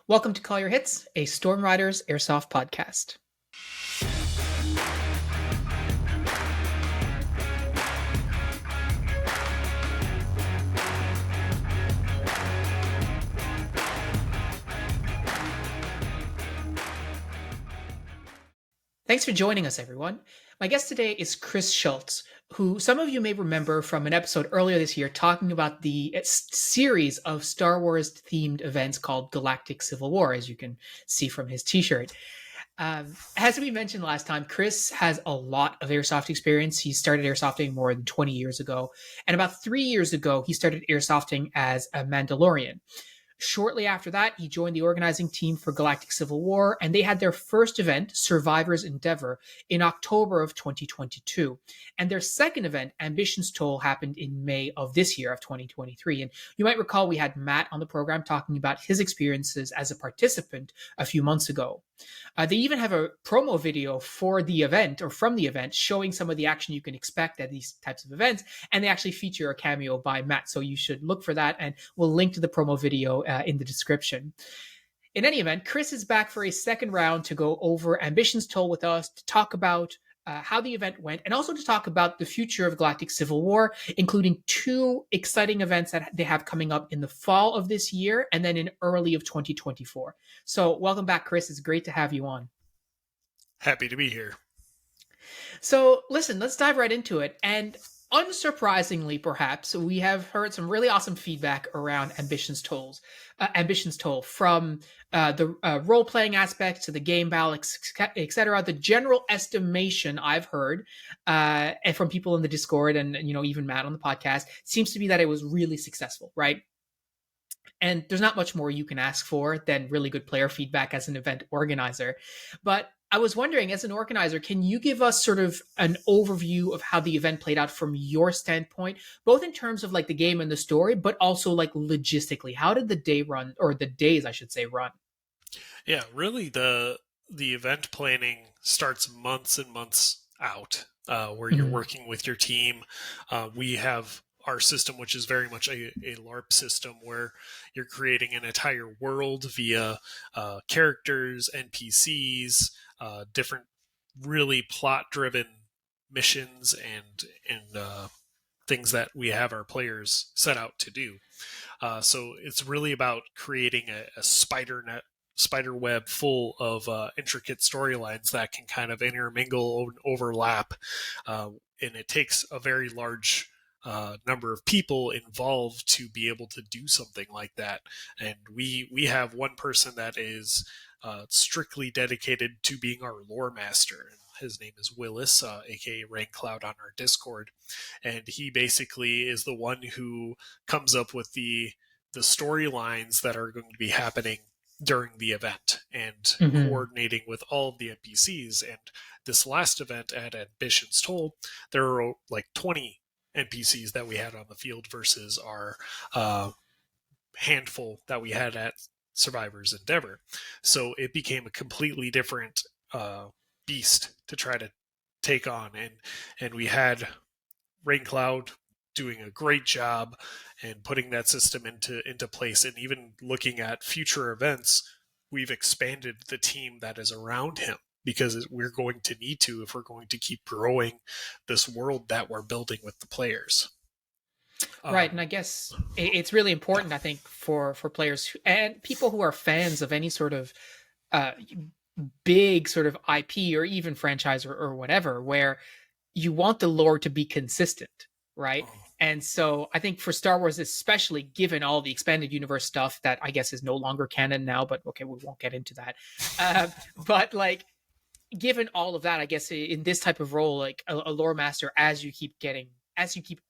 Welcome to Call Your Hits, a Storm Riders Airsoft podcast. Thanks for joining us, everyone. My guest today is Chris Schultz, who some of you may remember from an episode earlier this year talking about the series of Star Wars themed events called Galactic Civil War, as you can see from his t-shirt. As we mentioned last time, Chris has a lot of airsoft experience. He started airsofting more than 20 years ago. And about 3 years ago, he started airsofting as a Mandalorian. Shortly after that, he joined the organizing team for Galactic Civil War, and they had their first event, Survivor's Endeavor, in October of 2022. And their second event, Ambition's Toll, happened in May of this year of 2023. And you might recall we had Matt on the program talking about his experiences as a participant a few months ago. They even have a promo video for the event or from the event showing some of the action you can expect at these types of events. And they actually feature a cameo by Matt. So you should look for that. And we'll link to the promo video in the description. In any event, Chris is back for a second round to go over Ambition's Toll with us, to talk about how the event went, and also to talk about the future of Galactic Civil War, including two exciting events that they have coming up in the fall of this year and then in early of 2024. So welcome back, Chris. It's great to have you on. Happy to be here. So listen, let's dive right into it. And unsurprisingly, perhaps, we have heard some really awesome feedback around Ambition's Toll, from the role-playing aspects to the game balance, etc. The general estimation I've heard, and from people in the Discord and even Matt on the podcast, seems to be that it was really successful, right? And there's not much more you can ask for than really good player feedback as an event organizer. But I was wondering, as an organizer, can you give us sort of an overview of how the event played out from your standpoint, both in terms of like the game and the story, but also like logistically? How did the day run, or the days, I should say, run? Yeah, really the event planning starts months and months out, where you're working with your team. We have our system, which is very much a LARP system, where you're creating an entire world via characters, NPCs, different really plot-driven missions and things that we have our players set out to do. So it's really about creating a spider web full of intricate storylines that can kind of intermingle and overlap, and it takes a very large number of people involved to be able to do something like that. And we have one person that is strictly dedicated to being our lore master. His name is Willis, aka Rain Cloud on our Discord, and he basically is the one who comes up with the storylines that are going to be happening during the event and coordinating with all of the NPCs. And this last event at Ambition's Toll, there were like 20 NPCs that we had on the field versus our handful that we had at Survivor's Endeavor. So it became a completely different beast to try to take on. And we had Rain Cloud doing a great job and putting that system into place. And even looking at future events, we've expanded the team that is around him, because we're going to need to if we're going to keep growing this world that we're building with the players. Right, and I guess it's really important, I think, for players and people who are fans of any sort of big sort of IP or even franchise or whatever, where you want the lore to be consistent, right? And so I think for Star Wars, especially given all the expanded universe stuff that I guess is no longer canon now, but okay, we won't get into that. But like, given all of that, I guess in this type of role, like a lore master, as you keep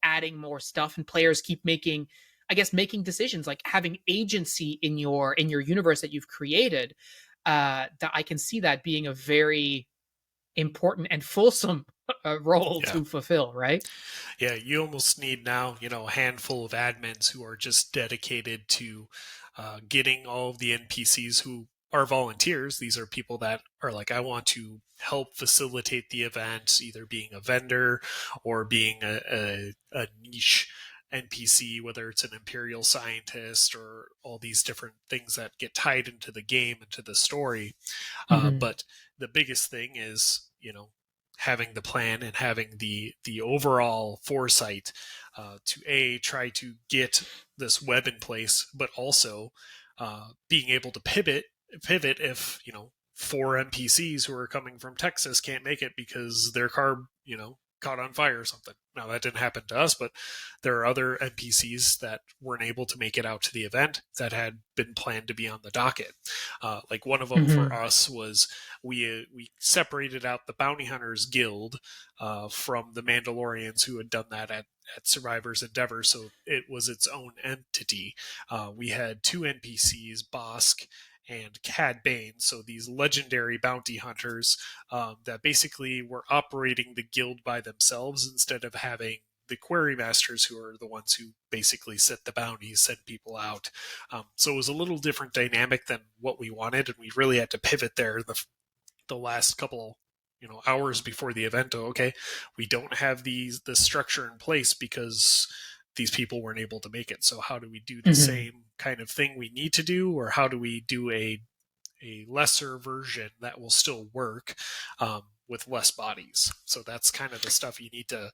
adding more stuff and players keep making decisions, like having agency in your universe that you've created, that I can see that being a very important and fulsome role to fulfill, right? Yeah, you almost need now, a handful of admins who are just dedicated to getting all of the NPCs who are volunteers. These are people that are like, I want to help facilitate the event, either being a vendor or being a niche NPC, whether it's an Imperial scientist or all these different things that get tied into the game, into the story. Hmm. But the biggest thing is, having the plan and having the overall foresight to try to get this web in place, but also being able to pivot if four NPCs who are coming from Texas can't make it because their car caught on fire or something. Now that didn't happen to us, but there are other NPCs that weren't able to make it out to the event that had been planned to be on the docket. Like one of them for Hmm. us was we separated out the Bounty Hunters Guild from the Mandalorians who had done that at Survivor's Endeavor, so it was its own entity. We had two NPCs, Bosk and Cad Bane, so these legendary bounty hunters that basically were operating the guild by themselves instead of having the query masters who are the ones who basically set the bounties, send people out. So it was a little different dynamic than what we wanted, and we really had to pivot there the last couple hours before the event. Okay, we don't have the structure in place because these people weren't able to make it. So how do we do the Hmm. same kind of thing we need to do, or how do we do a lesser version that will still work with less bodies? So that's kind of the stuff you need to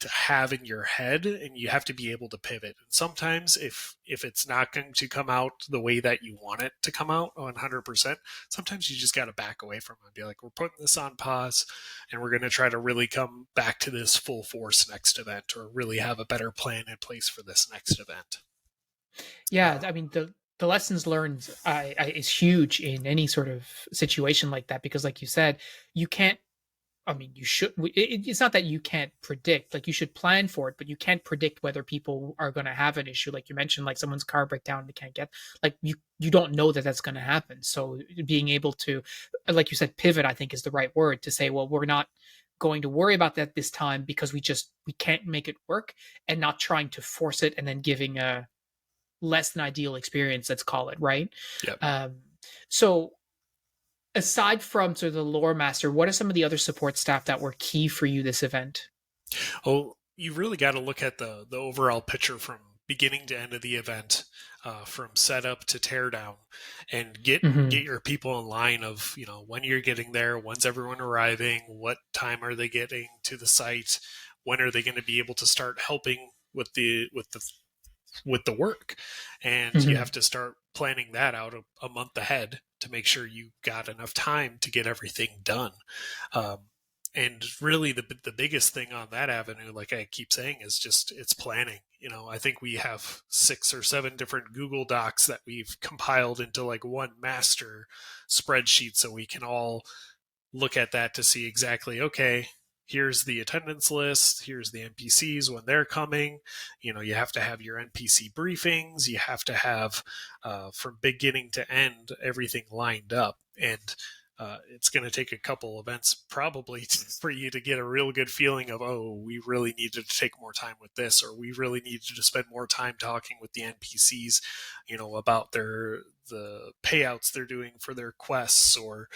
have in your head, and you have to be able to pivot. And sometimes if it's not going to come out the way that you want it to come out 100%, sometimes you just got to back away from it and be like, we're putting this on pause and we're going to try to really come back to this full force next event, or really have a better plan in place for this next event. Yeah, I mean the lessons learned is huge in any sort of situation like that because, like you said, you can't. I mean, you should. It's not that you can't predict. Like you should plan for it, but you can't predict whether people are going to have an issue. Like you mentioned, like someone's car breakdown, they can't get. Like you don't know that that's going to happen. So being able to, like you said, pivot, I think is the right word to say. Well, we're not going to worry about that this time because we can't make it work, and not trying to force it and then giving a less than ideal experience, let's call it, right? Yep. um, so aside from sort of the lore master, what are some of the other support staff that were key for you this event? Oh, you really got to look at the overall picture from beginning to end of the event, from setup to teardown, and Hmm. get your people in line of when you're getting there, when's everyone arriving, what time are they getting to the site, when are they going to be able to start helping with the work, and you have Hmm. to start planning that out a month ahead to make sure you got enough time to get everything done. Um, and really, the biggest thing on that avenue, like I keep saying, is just it's planning. I think we have 6 or 7 different Google Docs that we've compiled into like one master spreadsheet, so we can all look at that to see exactly, okay, here's the attendance list, here's the NPCs when they're coming. You have to have your NPC briefings, you have to have from beginning to end everything lined up. And it's going to take a couple events probably for you to get a real good feeling of, oh, we really needed to take more time with this, or we really needed to spend more time talking with the NPCs, about the payouts they're doing for their quests, or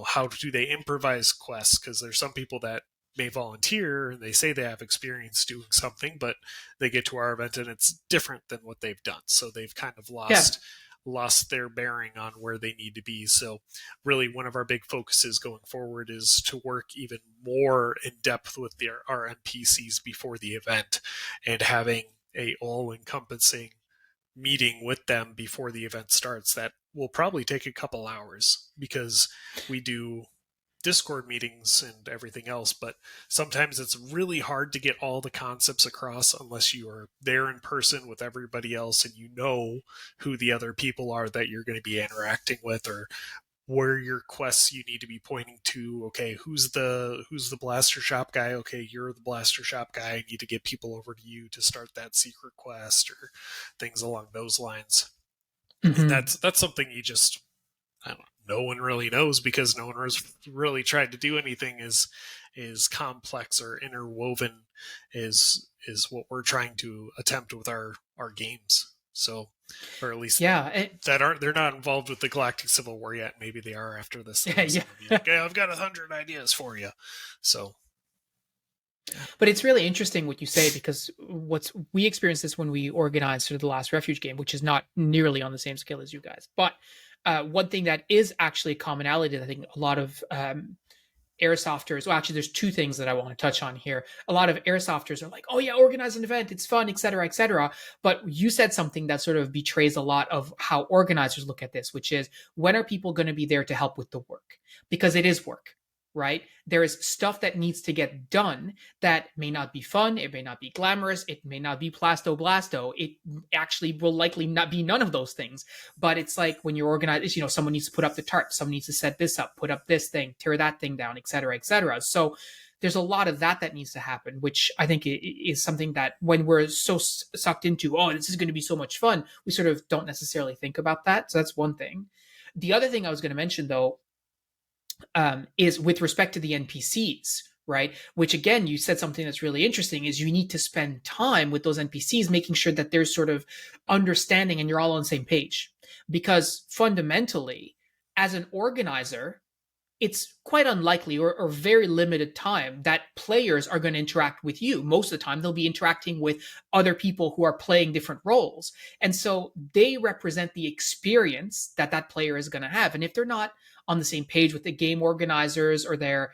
how do they improvise quests, because there's some people that may volunteer and they say they have experience doing something, but they get to our event and it's different than what they've done, so they've kind of Yeah. lost their bearing on where they need to be. So really one of our big focuses going forward is to work even more in depth with our NPCs before the event, and having a all-encompassing meeting with them before the event starts that will probably take a couple hours, because we do Discord meetings and everything else, but sometimes it's really hard to get all the concepts across unless you are there in person with everybody else and who the other people are that you're going to be interacting with, or where your quests you need to be pointing to. Okay, who's the blaster shop guy? Okay, you're the blaster shop guy. I need to get people over to you to start that secret quest, or things along those lines. And Hmm. that's something you just, I don't know, no one really knows, because no one has really tried to do anything is complex or interwoven is what we're trying to attempt with our games. So, or at least Yeah. they're not involved with the Galactic Civil War yet. Maybe they are after this, though. Yeah. Some of you like, hey, I've got 100 ideas for you. So But it's really interesting what you say, because we experienced this when we organized sort of the Last Refuge game, which is not nearly on the same scale as you guys. But one thing that is actually a commonality that I think a lot of airsofters, well, actually, there's two things that I want to touch on here. A lot of airsofters are like, oh yeah, organize an event, it's fun, etc., etc. But you said something that sort of betrays a lot of how organizers look at this, which is, when are people going to be there to help with the work? Because it is work, right? There is stuff that needs to get done that may not be fun, it may not be glamorous, it may not be plasto blasto, it actually will likely not be none of those things. But it's like, when you're organized, someone needs to put up the tarp, someone needs to set this up, put up this thing, tear that thing down, etc., etc. So there's a lot of that needs to happen, which I think is something that, when we're so sucked into, oh, this is going to be so much fun, we sort of don't necessarily think about that. So that's one thing. The other thing I was going to mention, though, is with respect to the NPCs, right? Which, again, you said something that's really interesting, is you need to spend time with those NPCs, making sure that there's sort of understanding and you're all on the same page. Because fundamentally, as an organizer, it's quite unlikely, or very limited time, that players are going to interact with you. Most of the time, they'll be interacting with other people who are playing different roles. And so they represent the experience that player is going to have. And if they're not on the same page with the game organizers, or they're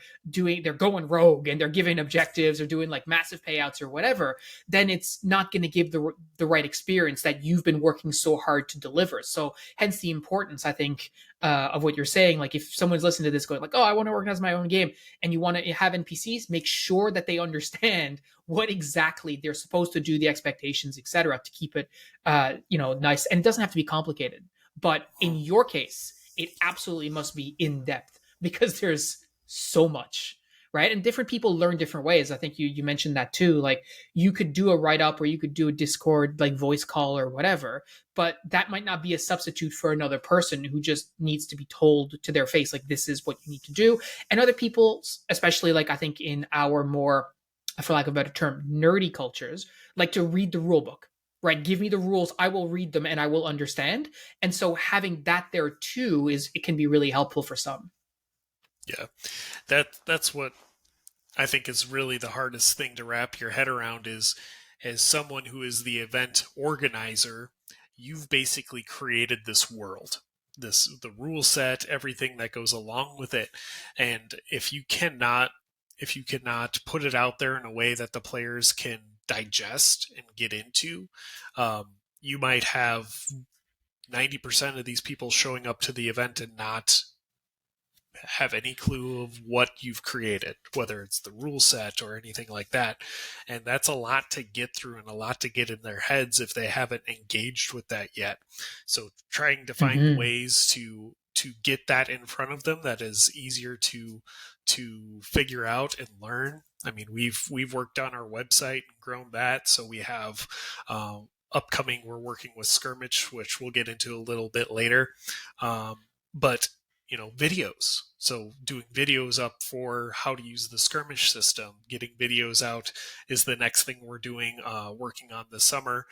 going rogue and they're giving objectives or doing like massive payouts or whatever, then it's not going to give the right experience that you've been working so hard to deliver. So hence the importance, I think, of what you're saying. Like, if someone's listening to this going like, oh, I want to organize my own game, and you want to have NPCs, make sure that they understand what exactly they're supposed to do, the expectations, etc., to keep it nice. And it doesn't have to be complicated, but in your case, it absolutely must be in depth, because there's so much, right? And different people learn different ways. I think you mentioned that too. Like, you could do a write-up, or you could do a Discord like voice call or whatever, but that might not be a substitute for another person who just needs to be told to their face, like, this is what you need to do. And other people, especially like I think in our more, for lack of a better term, nerdy cultures, like to read the rule book. Right, give me the rules, I will read them and I will understand. And so having that there too, it can be really helpful for some. Yeah, that's what I think is really the hardest thing to wrap your head around, is, as someone who is the event organizer, you've basically created this world, the rule set, everything that goes along with it. And if you cannot put it out there in a way that the players can digest and get into, you might have 90% of these people showing up to the event and not have any clue of what you've created, whether it's the rule set or anything like that. And that's a lot to get through, and a lot to get in their heads if they haven't engaged with that yet. So trying to find ways to get that in front of them that is easier to figure out and learn. I mean, we've worked on our website and grown that, so we have upcoming, we're working with Skirmish, which we'll get into a little bit later. But videos. So doing videos up for how to use the Skirmish system, getting videos out is the next thing we're doing, working on this summer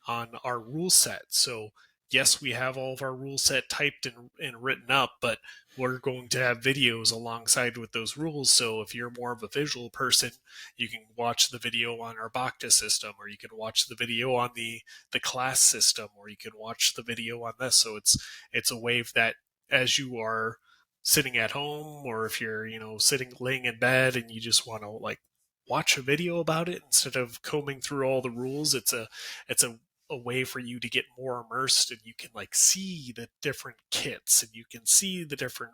on our rule set. So yes, we have all of our rule set typed and written up, but we're going to have videos alongside with those rules. So if you're more of a visual person, you can watch the video on our Bacta system, or you can watch the video on the class system, or you can watch the video on this. So it's a way that, as you are sitting at home, or if you're laying in bed and you just want to like watch a video about it instead of combing through all the rules, it's a way for you to get more immersed, and you can like see the different kits, and you can see the different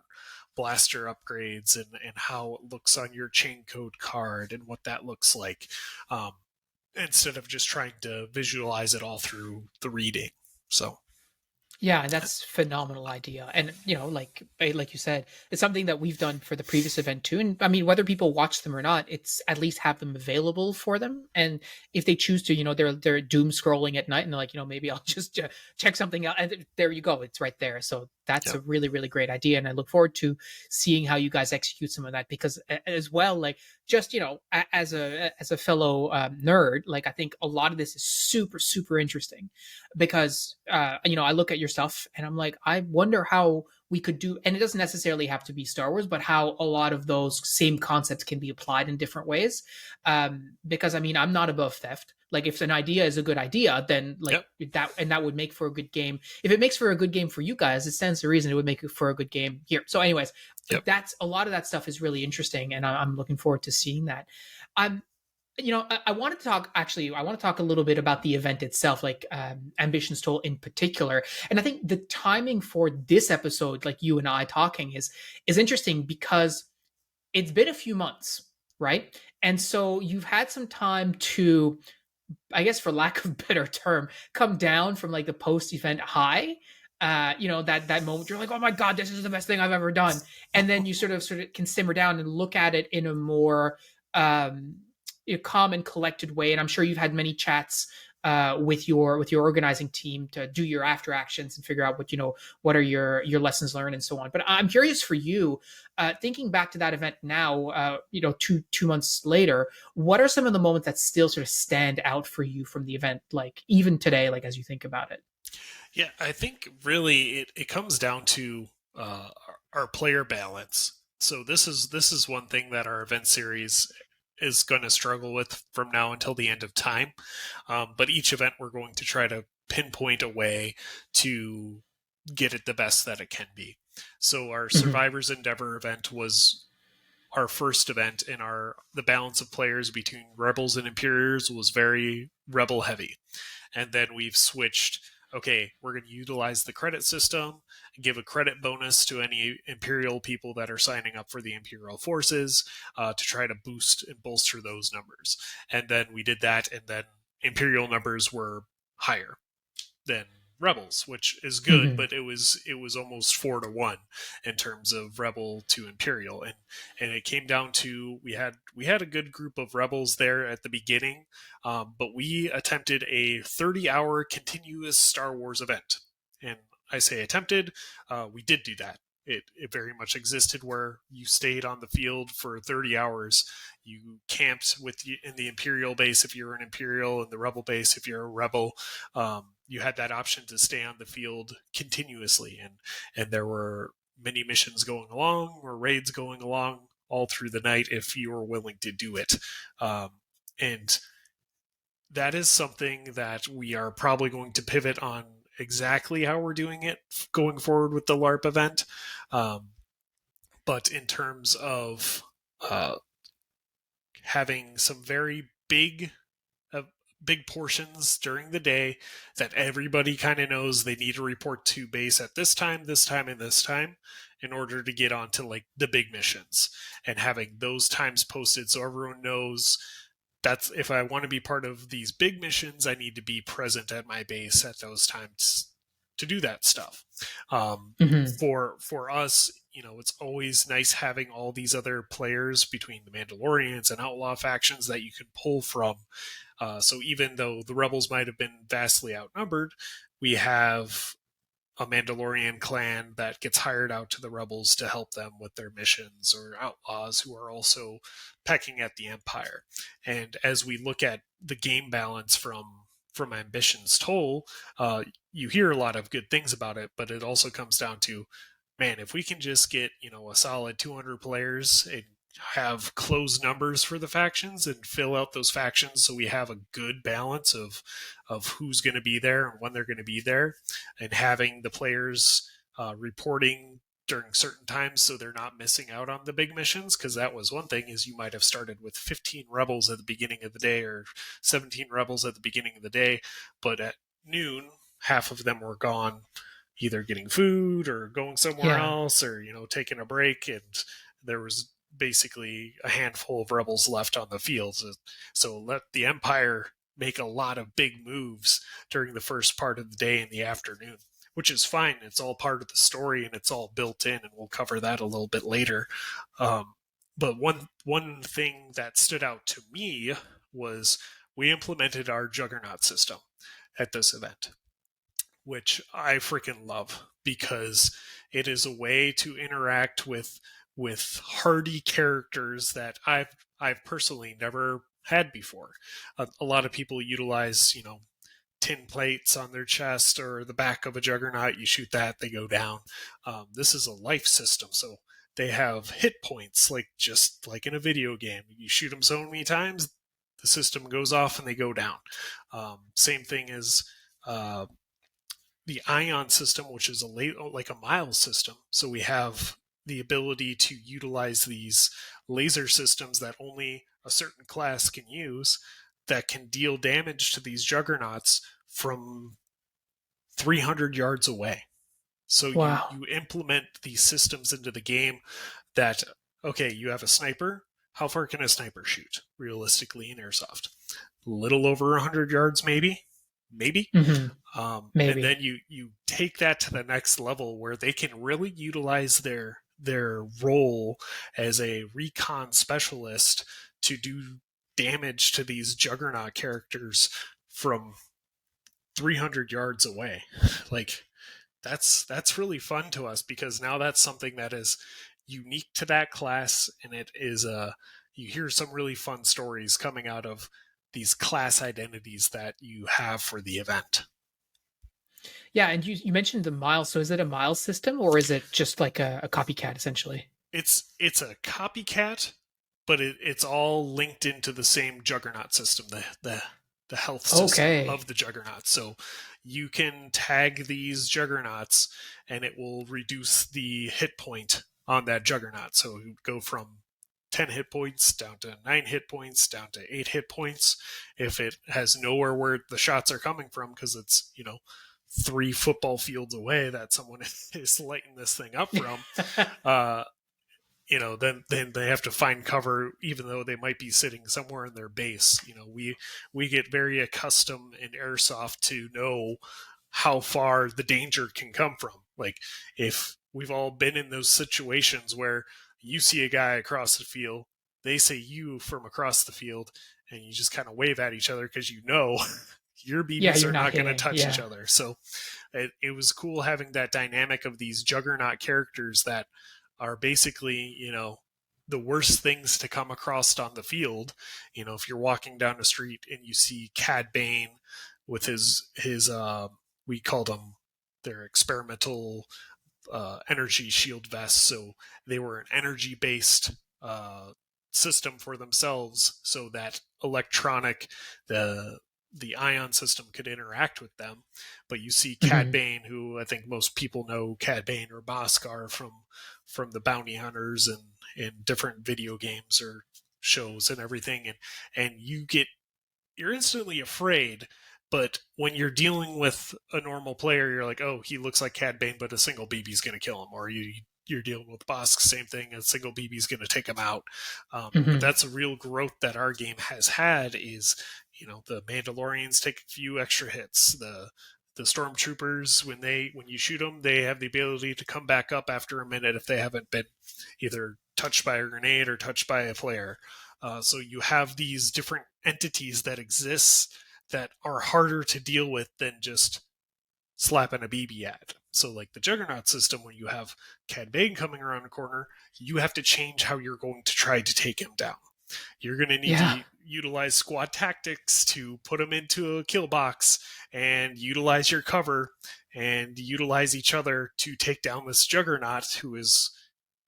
blaster upgrades, and how it looks on your chain code card and what that looks like, instead of just trying to visualize it all through the reading. So yeah, that's a phenomenal idea. And, like you said, it's something that we've done for the previous event too. And I mean, whether people watch them or not, it's at least have them available for them. And if they choose to, they're doom scrolling at night and they're like, maybe I'll just check something out. And there you go. It's right there. So that's a really, really great idea. And I look forward to seeing how you guys execute some of that, because as well, like, just, as a fellow nerd, like, I think a lot of this is super, super interesting, because, I look at your stuff and I'm like, I wonder how we could do, and it doesn't necessarily have to be Star Wars, but how a lot of those same concepts can be applied in different ways. Because I mean, I'm not above theft. Like if an idea is a good idea, then like Yep. that would make for a good game. If it makes for a good game for you guys, it stands to reason it would make it for a good game here. So, anyways, Yep. that's a lot of that stuff is really interesting, and I'm looking forward to seeing that. I'm I want to talk actually. I want to talk a little bit about the event itself, like Ambitions Toll in particular. And I think the timing for this episode, like you and I talking, is interesting because it's been a few months, right? And so you've had some time to, I guess, for lack of a better term, come down from like the post-event high. That moment you're like, oh my god, this is the best thing I've ever done, and then you sort of can simmer down and look at it in a more calm and collected way. And I'm sure you've had many chats with your organizing team to do your after actions and figure out what are your lessons learned and so on. But I'm curious for you, thinking back to that event now, 2 months later, what are some of the moments that still sort of stand out for you from the event, like even today, like as you think about it? Yeah, I think really it comes down to our player balance. So this is one thing that our event series is going to struggle with from now until the end of time. But each event we're going to try to pinpoint a way to get it the best that it can be. So our Survivors Endeavor event was our first event, and the balance of players between Rebels and Imperials was very Rebel heavy. And then we've switched, okay, we're going to utilize the credit system, give a credit bonus to any Imperial people that are signing up for the Imperial forces to try to boost and bolster those numbers. And then we did that, and then Imperial numbers were higher than Rebels, which is good, but it was almost 4-1 in terms of Rebel to Imperial, and it came down to we had a good group of Rebels there at the beginning, but we attempted a 30-hour continuous Star Wars event, and I say attempted, we did do that. It very much existed where you stayed on the field for 30 hours. You camped in the Imperial base if you're an Imperial, and the Rebel base if you're a Rebel. You had that option to stay on the field continuously, and there were many missions going along or raids going along all through the night if you were willing to do it. And that is something that we are probably going to pivot on exactly how we're doing it going forward with the LARP event. But in terms of having some very big portions during the day that everybody kind of knows they need to report to base at this time, and this time in order to get onto like the big missions, and having those times posted so everyone knows that's if I want to be part of these big missions, I need to be present at my base at those times to do that stuff. For us, it's always nice having all these other players between the Mandalorians and Outlaw factions that you can pull from. So even though the Rebels might have been vastly outnumbered, we have a Mandalorian clan that gets hired out to the Rebels to help them with their missions, or Outlaws who are also pecking at the Empire. And as we look at the game balance from Ambitions Toll, you hear a lot of good things about it, but it also comes down to, man, if we can just get a solid 200 players and have closed numbers for the factions and fill out those factions so we have a good balance of who's going to be there and when they're going to be there, and having the players reporting during certain times so they're not missing out on the big missions. Because that was one thing, is you might have started with 15 rebels at the beginning of the day or 17 rebels at the beginning of the day, but at noon half of them were gone, either getting food or going somewhere else, or taking a break, and there was basically a handful of rebels left on the field. So let the Empire make a lot of big moves during the first part of the day and the afternoon, which is fine. It's all part of the story and it's all built in, and we'll cover that a little bit later. But one thing that stood out to me was we implemented our Juggernaut system at this event, which I freaking love, because it is a way to interact with hardy characters that I've personally never had before. A lot of people utilize, tin plates on their chest or the back of a juggernaut. You shoot that, they go down. This is a life system, so they have hit points, like just like in a video game. You shoot them so many times, the system goes off and they go down. Same thing as the ion system, which is like a miles system. So we have the ability to utilize these laser systems that only a certain class can use, that can deal damage to these juggernauts from 300 yards away. So Wow. you implement these systems into the game that, okay, you have a sniper. How far can a sniper shoot realistically in airsoft? A little over 100 yards, maybe. Maybe. Maybe. And then you take that to the next level where they can really utilize their role as a recon specialist to do damage to these juggernaut characters from 300 yards away. Like, that's really fun to us, because now that's something that is unique to that class, and it is you hear some really fun stories coming out of these class identities that you have for the event. Yeah, and you mentioned the miles. So is it a miles system, or is it just like a copycat essentially? It's a copycat, but it's all linked into the same juggernaut system, the health system of the juggernaut. So you can tag these juggernauts and it will reduce the hit point on that juggernaut. So you go from 10 hit points down to 9 hit points down to 8 hit points if it has nowhere where the shots are coming from, because it's 3 football fields away that someone is lighting this thing up from. Then they have to find cover, even though they might be sitting somewhere in their base. We get very accustomed in airsoft to know how far the danger can come from. Like, if we've all been in those situations where you see a guy across the field, they say you from across the field, and you just kind of wave at each other because your BBs are not going to touch each other. So it was cool having that dynamic of these juggernaut characters that are basically, the worst things to come across on the field. If you're walking down the street and you see Cad Bane with his we called them their experimental energy shield vests. So they were an energy based system for themselves, so that the ion system could interact with them. But you see Cad Bane, who I think most people know Cad Bane or Boscar from the Bounty Hunters and in different video games or shows and everything, and you're instantly afraid. But when you're dealing with a normal player, you're like, oh, he looks like Cad Bane, but a single BB is going to kill him. Or you're dealing with Bosk, same thing, a single BB is going to take him out. But that's a real growth that our game has had, is the Mandalorians take a few extra hits. The stormtroopers, when you shoot them, they have the ability to come back up after a minute if they haven't been either touched by a grenade or touched by a flare. So you have these different entities that exist that are harder to deal with than just slapping a BB at. So like the Juggernaut system, when you have Cad Bane coming around a corner, you have to change how you're going to try to take him down. You're going to need to utilize squad tactics to put him into a kill box and utilize your cover and utilize each other to take down this Juggernaut, who is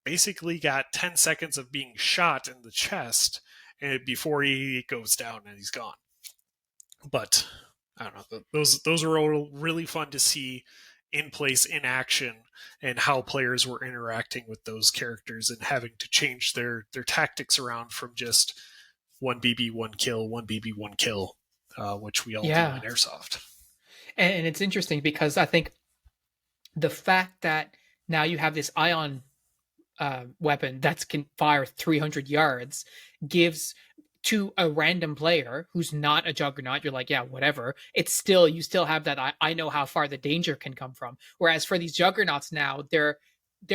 basically got 10 seconds of being shot in the chest and before he goes down and he's gone. But I don't know, those are all really fun to see in place, in action, and how players were interacting with those characters and having to change their tactics around from just 1 BB, 1 kill, 1 BB, 1 kill, which we all do in Airsoft. And it's interesting because I think the fact that now you have this ion weapon that can fire 300 yards gives to a random player who's not a Juggernaut, you're like, yeah, whatever. It's still, you still have that, I know how far the danger can come from. Whereas for these Juggernauts now, they're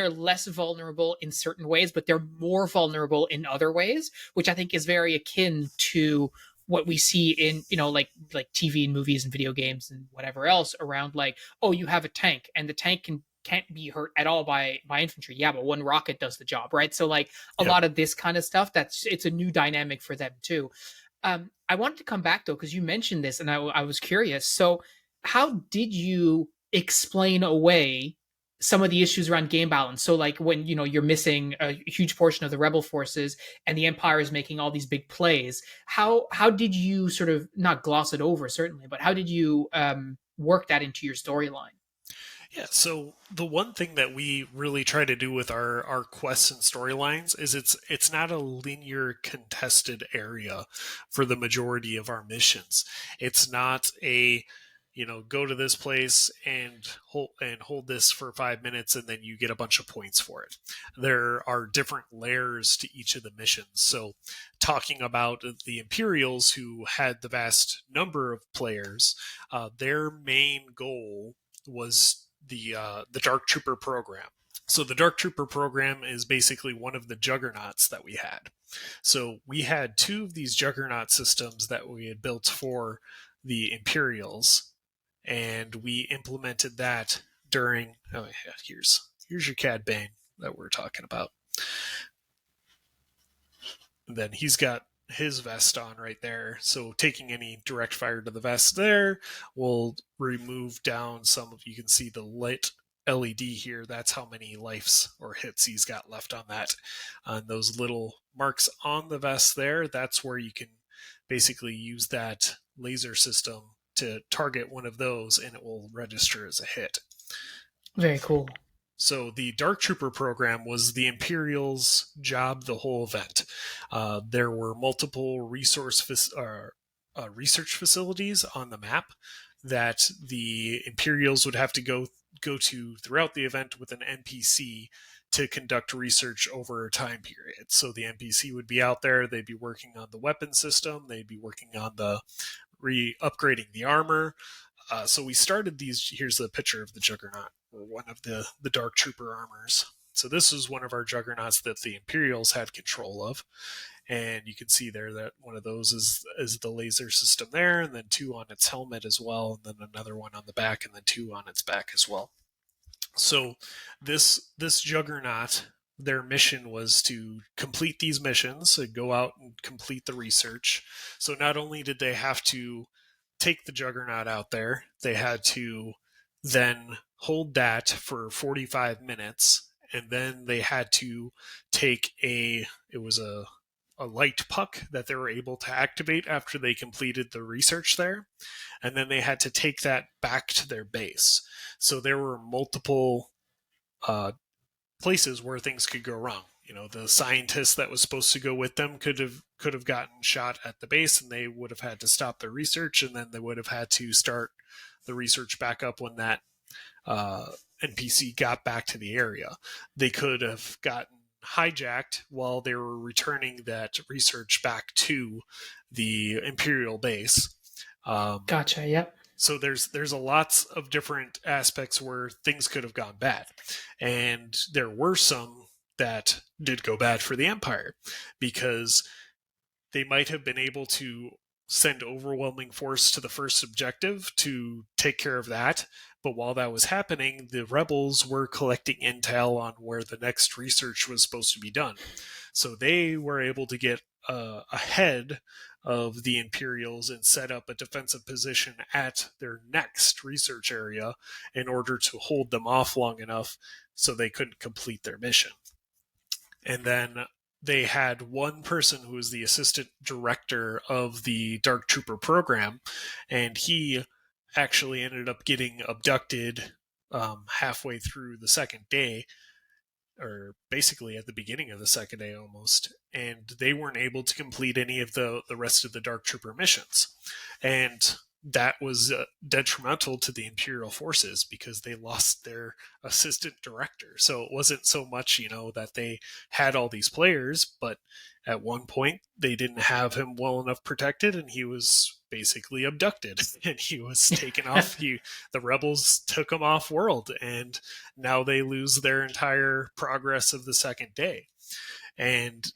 less vulnerable in certain ways, but they're more vulnerable in other ways, which I think is very akin to what we see in, like TV and movies and video games and whatever else around, like, oh, you have a tank and the tank can't be hurt at all by infantry. Yeah, but one rocket does the job, right? So like a lot of this kind of stuff, it's a new dynamic for them too. I wanted to come back though because you mentioned this, and I was curious. So, how did you explain away some of the issues around game balance? So, like when you're missing a huge portion of the rebel forces, and the Empire is making all these big plays. How did you sort of not gloss it over certainly, but how did you work that into your storyline? Yeah, so the one thing that we really try to do with our quests and storylines is it's not a linear contested area for the majority of our missions. It's not a go to this place and hold this for 5 minutes and then you get a bunch of points for it. There are different layers to each of the missions. So talking about the Imperials, who had the vast number of players, their main goal was the Dark Trooper program. So the Dark Trooper program is basically one of the juggernauts that we had. So we had two of these juggernaut systems that we had built for the Imperials, and we implemented that during. Oh yeah, here's your Cad Bane that we're talking about. And then he's got his vest on right there. So taking any direct fire to the vest there will remove down some of, you can see the lit LED here. That's how many lives or hits he's got left on that. On those little marks on the vest there, that's where you can basically use that laser system to target one of those and it will register as a hit. Very cool. So the Dark Trooper program was the Imperials' job the whole event. There were multiple research facilities on the map that the Imperials would have to go to throughout the event with an NPC to conduct research over a time period. So the NPC would be out there, they'd be working on the weapon system, they'd be working on the upgrading the armor. So we started these. Here's the picture of the Juggernaut, or one of the Dark Trooper armors. So this is one of our Juggernauts that the Imperials had control of. And you can see there that one of those is the laser system there, and then two on its helmet as well, and then another one on the back, and then two on its back as well. So this Juggernaut, their mission was to complete these missions, go out and complete the research. So not only did they have to take the Juggernaut out there, they had to then hold that for 45 minutes, and then they had to take it was a light puck that they were able to activate after they completed the research there, and then they had to take that back to their base. So there were multiple places where things could go wrong. The scientist that was supposed to go with them could have gotten shot at the base, and they would have had to stop their research, and then they would have had to start the research back up when that NPC got back to the area. They could have gotten hijacked while they were returning that research back to the Imperial base. Gotcha. Yep. So there's a lots of different aspects where things could have gone bad, and there were some that did go bad for the Empire, because they might have been able to send overwhelming force to the first objective to take care of that. But while that was happening, the rebels were collecting intel on where the next research was supposed to be done. So they were able to get ahead of the Imperials and set up a defensive position at their next research area in order to hold them off long enough so they couldn't complete their mission. And then they had one person who was the assistant director of the Dark Trooper program, and he actually ended up getting abducted halfway through the second day, or basically at the beginning of the second day almost, and they weren't able to complete any of the rest of the Dark Trooper missions. And that was detrimental to the Imperial forces because they lost their assistant director. So it wasn't so much, that they had all these players, but at one point they didn't have him well enough protected, and he was basically abducted and he was taken off. The rebels took him off world, and now they lose their entire progress of the second day. And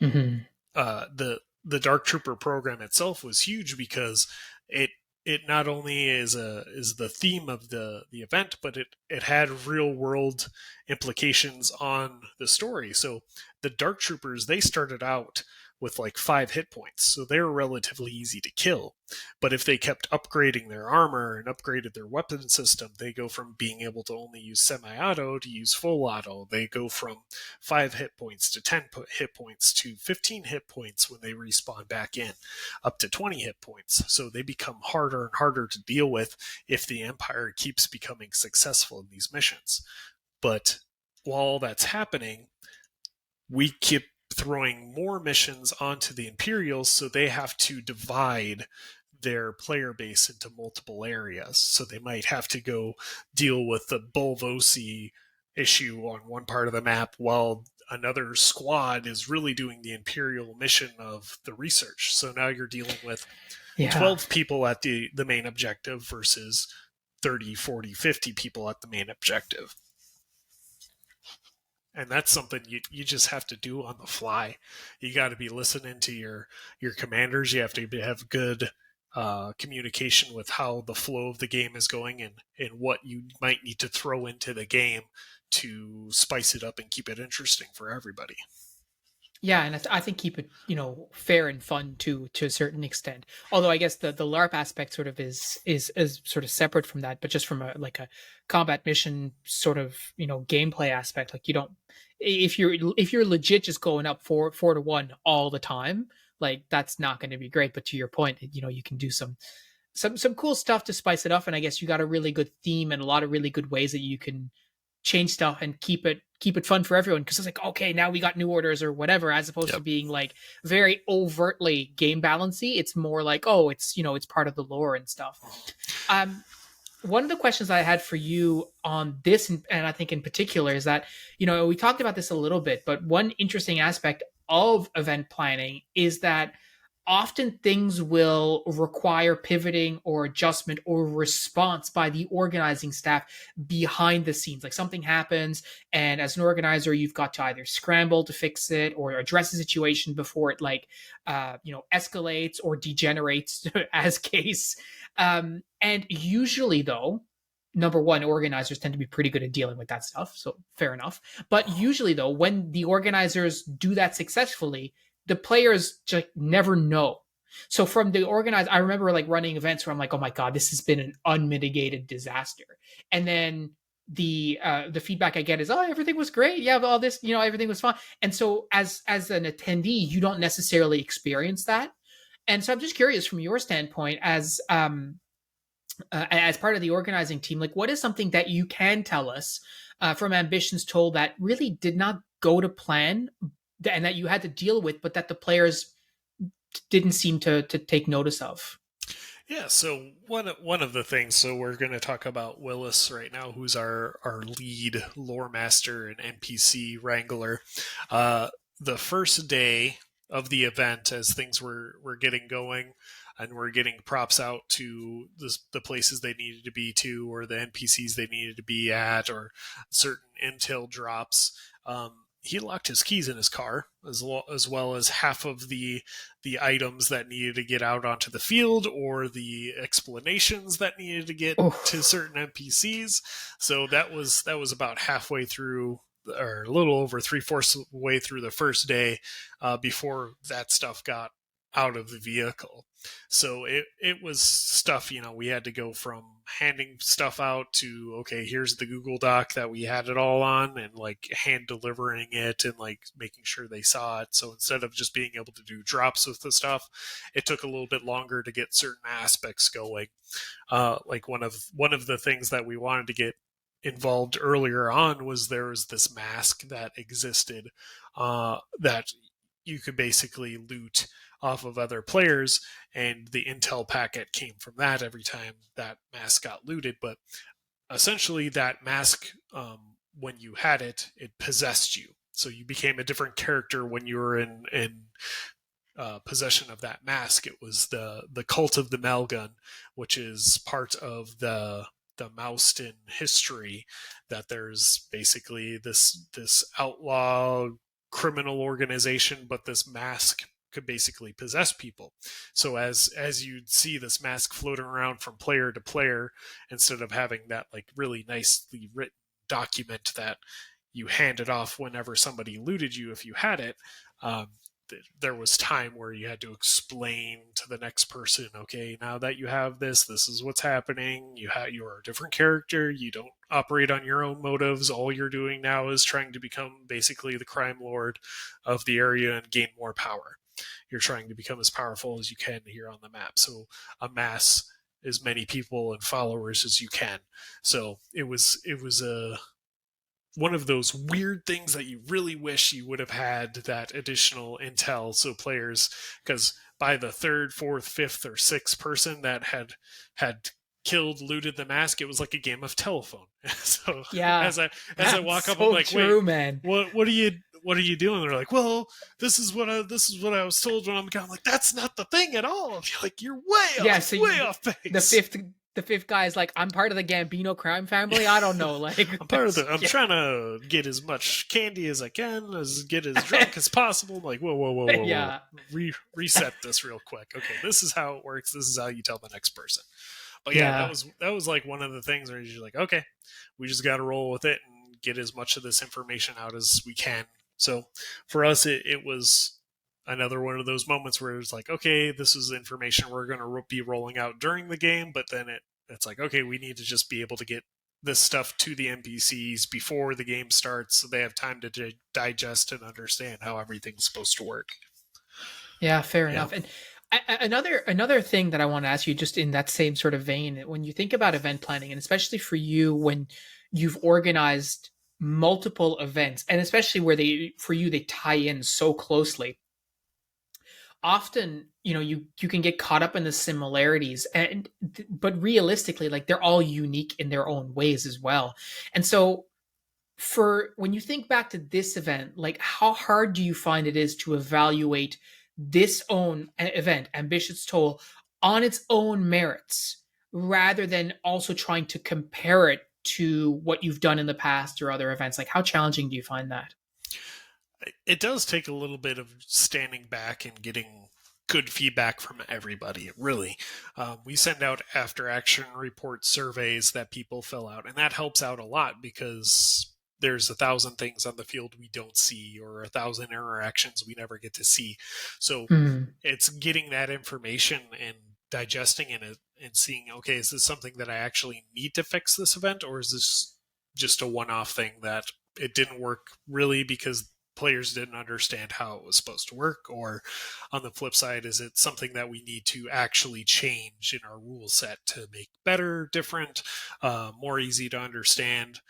the Dark Trooper program itself was huge because it not only is the theme of the event, but it had real world implications on the story. So the Dark Troopers, they started out with like 5 hit points, so they're relatively easy to kill. But if they kept upgrading their armor and upgraded their weapon system, they go from being able to only use semi-auto to use full auto. They go from 5 hit points to 10 hit points to 15 hit points when they respawn back in, up to 20 hit points. So they become harder and harder to deal with if the Empire keeps becoming successful in these missions. But while that's happening, we keep throwing more missions onto the Imperials, so they have to divide their player base into multiple areas. So they might have to go deal with the Bolvosi issue on one part of the map while another squad is really doing the Imperial mission of the research. So now you're dealing with 12 people at the main objective versus 30, 40, 50 people at the main objective. And that's something you just have to do on the fly. You got to be listening to your commanders. You have to have good communication with how the flow of the game is going and what you might need to throw into the game to spice it up and keep it interesting for everybody. Yeah, and I think keep it, fair and fun to a certain extent. Although I guess the LARP aspect sort of is sort of separate from that, but just from a combat mission sort of gameplay aspect, like you don't, if you're legit just going up 4-1 all the time, like that's not going to be great. But to your point, you can do some cool stuff to spice it up, and I guess you got a really good theme and a lot of really good ways that you can change stuff and keep it fun for everyone, because it's like, okay, now we got new orders or whatever, as opposed to being like very overtly game balancy. It's more like, oh, it's it's part of the lore and stuff. One of the questions I had for you on this, and I think in particular, is that we talked about this a little bit, but one interesting aspect of event planning is that often things will require pivoting or adjustment or response by the organizing staff behind the scenes. Like something happens, and as an organizer, you've got to either scramble to fix it or address the situation before it escalates or degenerates as case. And usually, though, number one, organizers tend to be pretty good at dealing with that stuff, so fair enough. But usually, though, when the organizers do that successfully, the players just never know. So from the organized, I remember running events where I'm like, oh my God, this has been an unmitigated disaster. And then the feedback I get is, oh, everything was great. Yeah, all this, everything was fine. And so as an attendee, you don't necessarily experience that. And so I'm just curious from your standpoint as part of the organizing team, like what is something that you can tell us from Ambitions Told that really did not go to plan, and that you had to deal with, but that the players didn't seem to take notice of? Yeah, so one of the things, so we're going to talk about Willis right now, who's our lead lore master and NPC wrangler. The first day of the event, as things were getting going, and we're getting props out to the places they needed to be to, or the NPCs they needed to be at, or certain intel drops, he locked his keys in his car, as well as half of the items that needed to get out onto the field, or the explanations that needed to get to certain NPCs. So that was about halfway through, or a little over 3/4 way through the first day, before that stuff got out of the vehicle. So it was stuff, we had to go from handing stuff out to, okay, here's the Google Doc that we had it all on, and hand delivering it and making sure they saw it. So instead of just being able to do drops with the stuff, it took a little bit longer to get certain aspects going. One of the things that we wanted to get involved earlier on was there was this mask that existed that you could basically loot off of other players, and the intel packet came from that every time that mask got looted. But essentially that mask, when you had it possessed you. So you became a different character when you were in possession of that mask. It was the cult of the Malgun, which is part of the Mouston history, that there's basically this outlaw criminal organization, but this mask could basically possess people. So as you'd see this mask floating around from player to player, instead of having that really nicely written document that you handed off whenever somebody looted you if you had it, there was time where you had to explain to the next person, okay, now that you have this is what's happening. You're a different character. You don't operate on your own motives. All you're doing now is trying to become basically the crime lord of the area and gain more power. You're trying to become as powerful as you can here on the map. So amass as many people and followers as you can. So it was a one of those weird things that you really wish you would have had that additional intel. So players, because by the third, fourth, fifth, or sixth person that had killed, looted the mask, it was like a game of telephone. So Yeah, as I walk up, so I'm like, true, wait, man. what are you doing? They're like, well, this is what I was told when I'm like, that's not the thing at all. You're way off, way off base. The fifth guy is like, I'm part of the Gambino crime family. I don't know. Like, I'm trying to get as much candy as I can, get as drunk as possible. I'm like, whoa. Yeah. Reset this real quick. Okay, this is how it works. This is how you tell the next person. But yeah, that was like one of the things where you're like, okay, we just got to roll with it and get as much of this information out as we can. So for us, it was another one of those moments where it's like, okay, this is information we're going to be rolling out during the game, but then it's like, okay, we need to just be able to get this stuff to the NPCs before the game starts so they have time to digest and understand how everything's supposed to work. Yeah, fair enough. And another thing that I want to ask you, just in that same sort of vein, when you think about event planning, and especially for you when you've organized multiple events, and especially where they tie in so closely, often you can get caught up in the similarities, but realistically, like, they're all unique in their own ways as well. And so for when you think back to this event, like, how hard do you find it is to evaluate this own event, Ambitious Toll, on its own merits, rather than also trying to compare it to what you've done in the past or other events? Like, how challenging do you find that? It does take a little bit of standing back and getting good feedback from everybody. Really, we send out after action report surveys that people fill out, and that helps out a lot because there's 1,000 things on the field we don't see, or 1,000 interactions we never get to see. So it's getting that information and digesting it and seeing, okay, is this something that I actually need to fix this event, or is this just a one-off thing that it didn't work really because players didn't understand how it was supposed to work? Or on the flip side, is it something that we need to actually change in our rule set to make better, different, more easy to understand?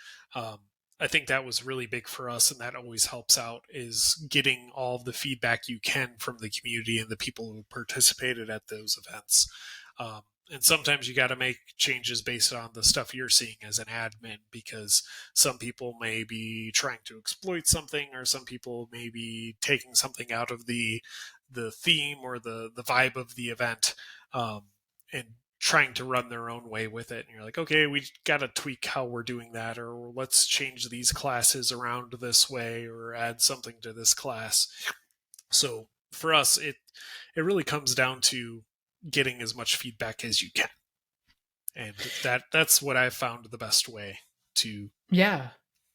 I think that was really big for us, and that always helps out, is getting all of the feedback you can from the community and the people who participated at those events. And sometimes you got to make changes based on the stuff you're seeing as an admin, because some people may be trying to exploit something, or some people may be taking something out of the theme or the vibe of the event, and trying to run their own way with it. And you're like, okay, we got to tweak how we're doing that, or let's change these classes around this way, or add something to this class. So for us, it really comes down to getting as much feedback as you can, and that's what I've found the best way to. Yeah,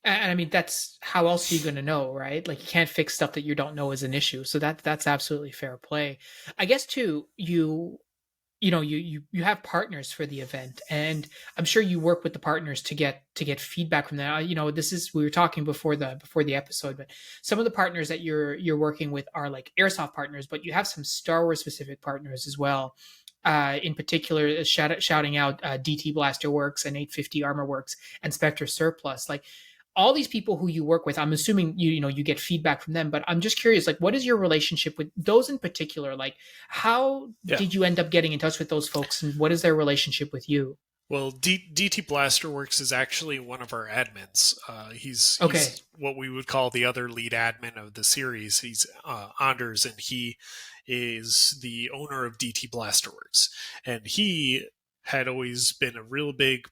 and I mean, that's how else are you going to know, right? Like, you can't fix stuff that you don't know is an issue. So that's absolutely fair play. I guess too, you have partners for the event, and I'm sure you work with the partners to get feedback from them. This is, we were talking before the episode, but some of the partners that you're working with are like Airsoft partners, but you have some Star Wars specific partners as well. In particular, shouting out DT Blaster Works and 850 Armor Works and Spectre Surplus. Like, all these people who you work with, I'm assuming you get feedback from them, but I'm just curious, like, what is your relationship with those in particular? Like, how did you end up getting in touch with those folks, and what is their relationship with you? Well, DT Blasterworks is actually one of our admins. He's what we would call the other lead admin of the series. He's Anders, and he is the owner of DT Blasterworks. And he had always been a real big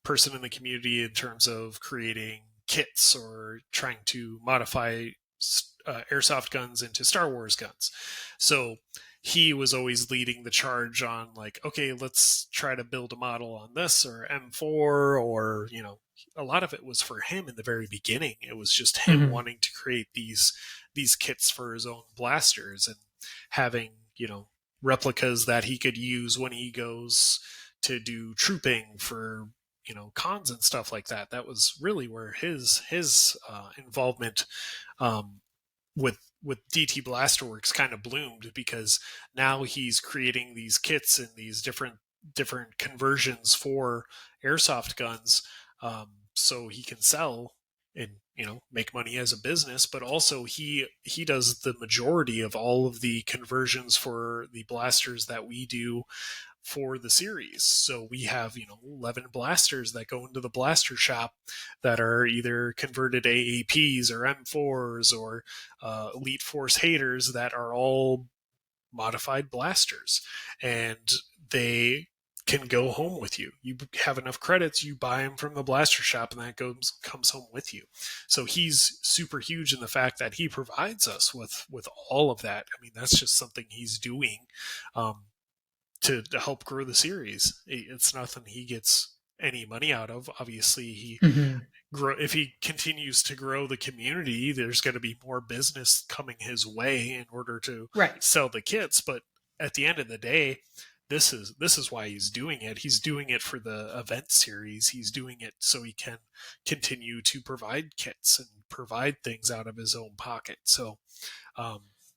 person in the community in terms of creating kits or trying to modify airsoft guns into Star Wars guns. So he was always leading the charge on like, okay, let's try to build a model on this or M4, or a lot of it was for him in the very beginning. It was just him Mm-hmm. wanting to create these kits for his own blasters, and having replicas that he could use when he goes to do trooping for cons and stuff like that. That was really where his involvement with DT Blasterworks kind of bloomed, because now he's creating these kits and these different conversions for airsoft guns, so he can sell and make money as a business. But also he does the majority of all of the conversions for the blasters that we do for the series. So we have 11 blasters that go into the blaster shop that are either converted AAPs or M4s or Elite Force haters that are all modified blasters, and they can go home with you. You have enough credits, you buy them from the blaster shop, and that comes home with you. So he's super huge in the fact that he provides us with all of that. I mean, that's just something he's doing to help grow the series. It's nothing he gets any money out of. Obviously, if he continues to grow the community, there's going to be more business coming his way in order to Right. sell the kits. But at the end of the day, this is why he's doing it. He's doing it for the event series. He's doing it so he can continue to provide kits and provide things out of his own pocket. So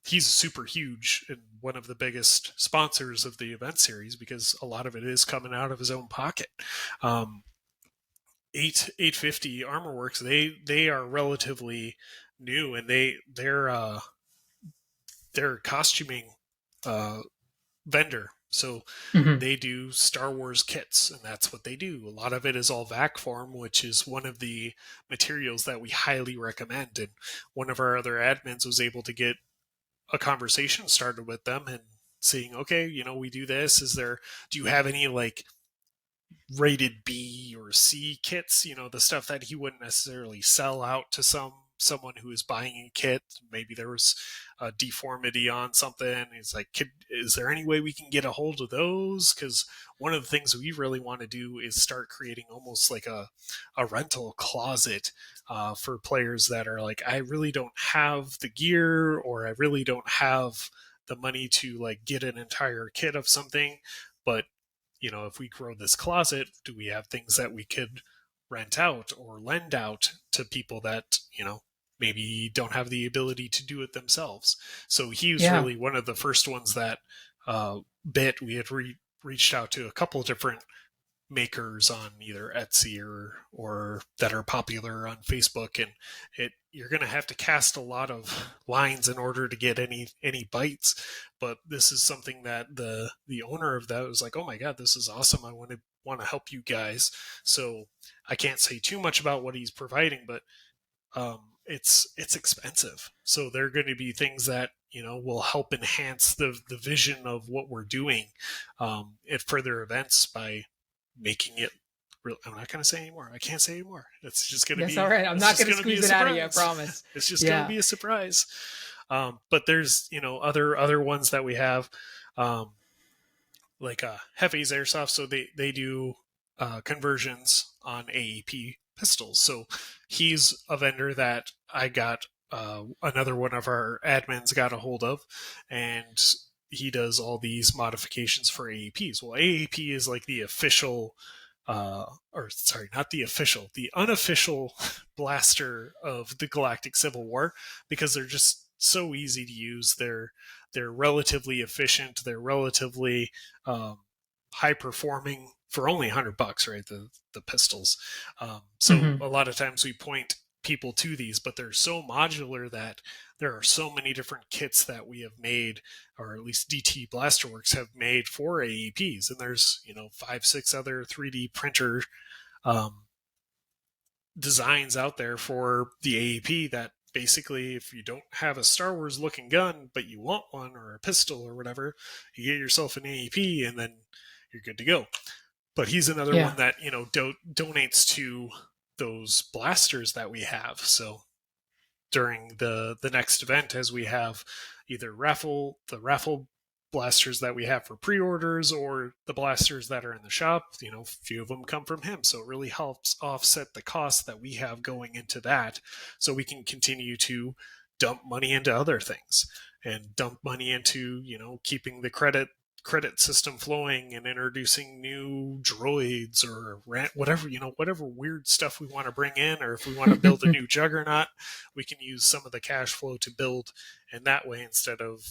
he's super huge and one of the biggest sponsors of the event series, because a lot of it is coming out of his own pocket. 850 Armorworks, they are relatively new, and they're costuming vendor. So they do Star Wars kits, and that's what they do. A lot of it is all vac form, which is one of the materials that we highly recommend. And one of our other admins was able to get a conversation started with them and seeing, okay, we do this. Do you have any like rated B or C kits? The stuff that he wouldn't necessarily sell out to someone who is buying a kit. Maybe there was a deformity on something. He's like, is there any way we can get a hold of those? Because one of the things we really want to do is start creating almost like a rental closet for players that are like, I really don't have the gear, or I really don't have the money to like get an entire kit of something. But if we grow this closet, do we have things that we could rent out or lend out to people that maybe don't have the ability to do it themselves? So he was really one of the first ones that bit. We had reached out to a couple of different makers on either Etsy or that are popular on Facebook, and you're going to have to cast a lot of lines in order to get any bites. But this is something that the owner of that was like, oh my god, this is awesome, I want to help you guys. So I can't say too much about what he's providing, but it's expensive. So there are going to be things that will help enhance the vision of what we're doing at further events by making it real. I'm not going to say anymore. I can't say anymore. It's just going to be. All right. I'm not going to squeeze it out of you. I promise. It's just going to be a surprise. But there's other ones that we have, like Hefe's Airsoft. So they do conversions on AEP pistols. So he's a vendor that I got another one of our admins got a hold of, and he does all these modifications for AAPs. Well, AAP is like the official, not the official, the unofficial blaster of the Galactic Civil War, because they're just so easy to use. They're relatively efficient. They're relatively high performing for only $100, right? The pistols. So a lot of times we point people to these, but they're so modular that there are so many different kits that we have made, or at least DT Blasterworks have made for AEPs. And there's 5-6 other 3D printer designs out there for the AEP that basically, if you don't have a Star Wars looking gun, but you want one or a pistol or whatever, you get yourself an AEP and then you're good to go. But he's another one that, donates to those blasters that we have. So during the next event, as we have either the raffle blasters that we have for pre-orders or the blasters that are in the shop, a few of them come from him. So it really helps offset the cost that we have going into that, so we can continue to dump money into other things and dump money into, keeping the credit system flowing and introducing new droids or whatever weird stuff we want to bring in, or if we want to build a new juggernaut, we can use some of the cash flow to build in that way, instead of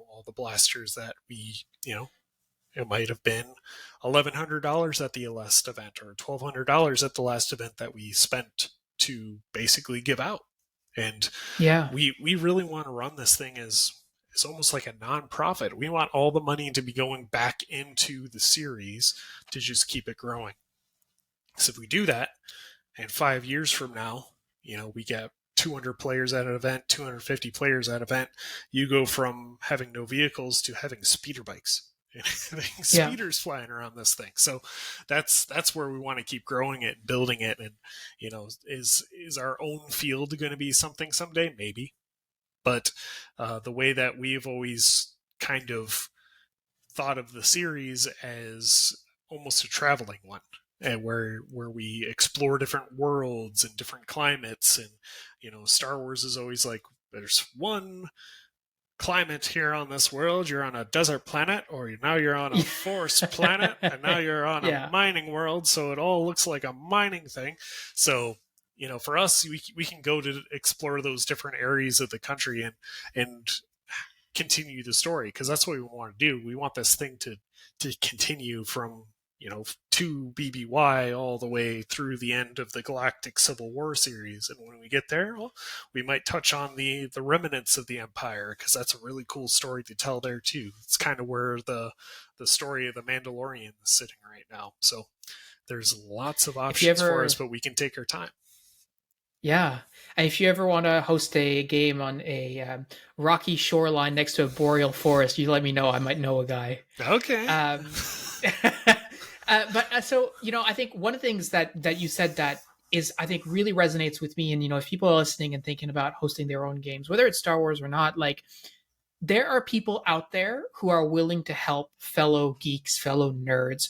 all the blasters that we it might have been $1,100 at the last event or $1,200 at the last event that we spent to basically give out. And Yeah. we really want to run this thing as almost like a non-profit. We want all the money to be going back into the series to just keep it growing. So if we do that, and 5 years from now, we get 200 players at an event, 250 players at an event, you go from having no vehicles to having speeder bikes and having speeders flying around this thing. So that's where we want to keep growing it, building it. And, is our own field going to be something someday? Maybe. But the way that we've always kind of thought of the series as almost a traveling one, and where we explore different worlds and different climates. And, Star Wars is always like, there's one climate here on this world. You're on a desert planet, or now you're on a forest planet, and now you're on a mining world. So it all looks like a mining thing. So, for us, we can go to explore those different areas of the country and continue the story, because that's what we want to do. We want this thing to continue from, to BBY all the way through the end of the Galactic Civil War series. And when we get there, we might touch on the remnants of the Empire, because that's a really cool story to tell there too. It's kind of where the story of the Mandalorian is sitting right now. So there's lots of options for us, but we can take our time. Yeah. And if you ever want to host a game on a rocky shoreline next to a boreal forest, you let me know. I might know a guy. Okay. So, I think one of the things that you said that is, I think, really resonates with me. And, if people are listening and thinking about hosting their own games, whether it's Star Wars or not, like, there are people out there who are willing to help fellow geeks, fellow nerds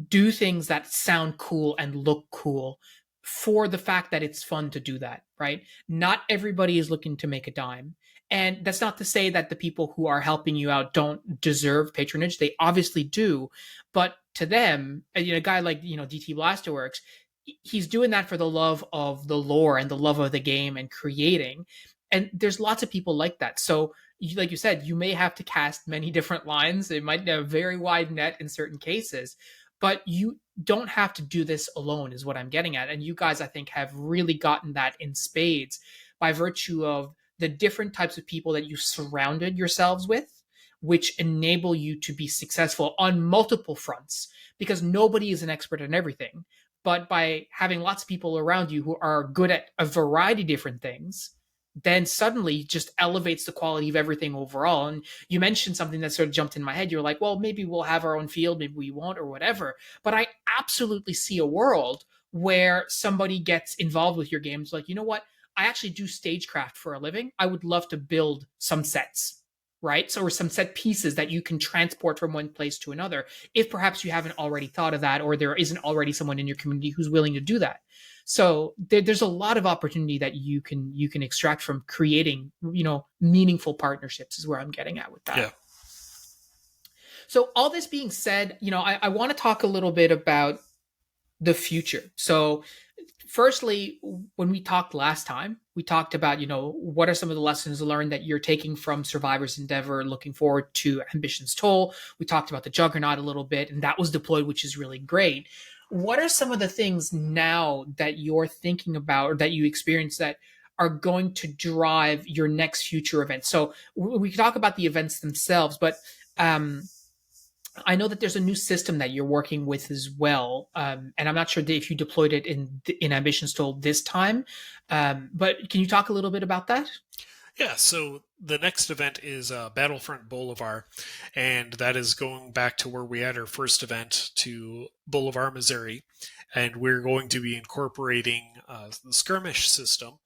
do things that sound cool and look cool, for the fact that it's fun to do that, right? Not everybody is looking to make a dime. And that's not to say that the people who are helping you out don't deserve patronage. They obviously do. But to them, a guy like, DT Blasterworks, he's doing that for the love of the lore and the love of the game and creating. And there's lots of people like that. So, like you said, you may have to cast many different lines. It might have a very wide net in certain cases. But you don't have to do this alone, is what I'm getting at. And you guys, I think, have really gotten that in spades by virtue of the different types of people that you surrounded yourselves with, which enable you to be successful on multiple fronts, because nobody is an expert in everything. But by having lots of people around you who are good at a variety of different things, then suddenly just elevates the quality of everything overall. And you mentioned something that sort of jumped in my head. You're like, well, maybe we'll have our own field, maybe we won't, or whatever. But I absolutely see a world where somebody gets involved with your games. Like, you know what? I actually do stagecraft for a living. I would love to build some sets, right? So, or some set pieces that you can transport from one place to another, if perhaps you haven't already thought of that, or there isn't already someone in your community who's willing to do that. So there's a lot of opportunity that you can extract from creating, meaningful partnerships, is where I'm getting at with that. Yeah. So all this being said, I want to talk a little bit about the future. So firstly, when we talked last time, we talked about, what are some of the lessons learned that you're taking from Survivor's Endeavor, looking forward to Ambition's Toll. We talked about the Juggernaut a little bit, and that was deployed, which is really great. What are some of the things now that you're thinking about, or that you experience, that are going to drive your next future events? So we can talk about the events themselves, but I know that there's a new system that you're working with as well, and I'm not sure if you deployed it in Ambition's Toll this time, but can you talk a little bit about that? Yeah, so the next event is Battlefront Bolivar, and that is going back to where we had our first event, to Bolivar, Missouri, and we're going to be incorporating the Skirmish System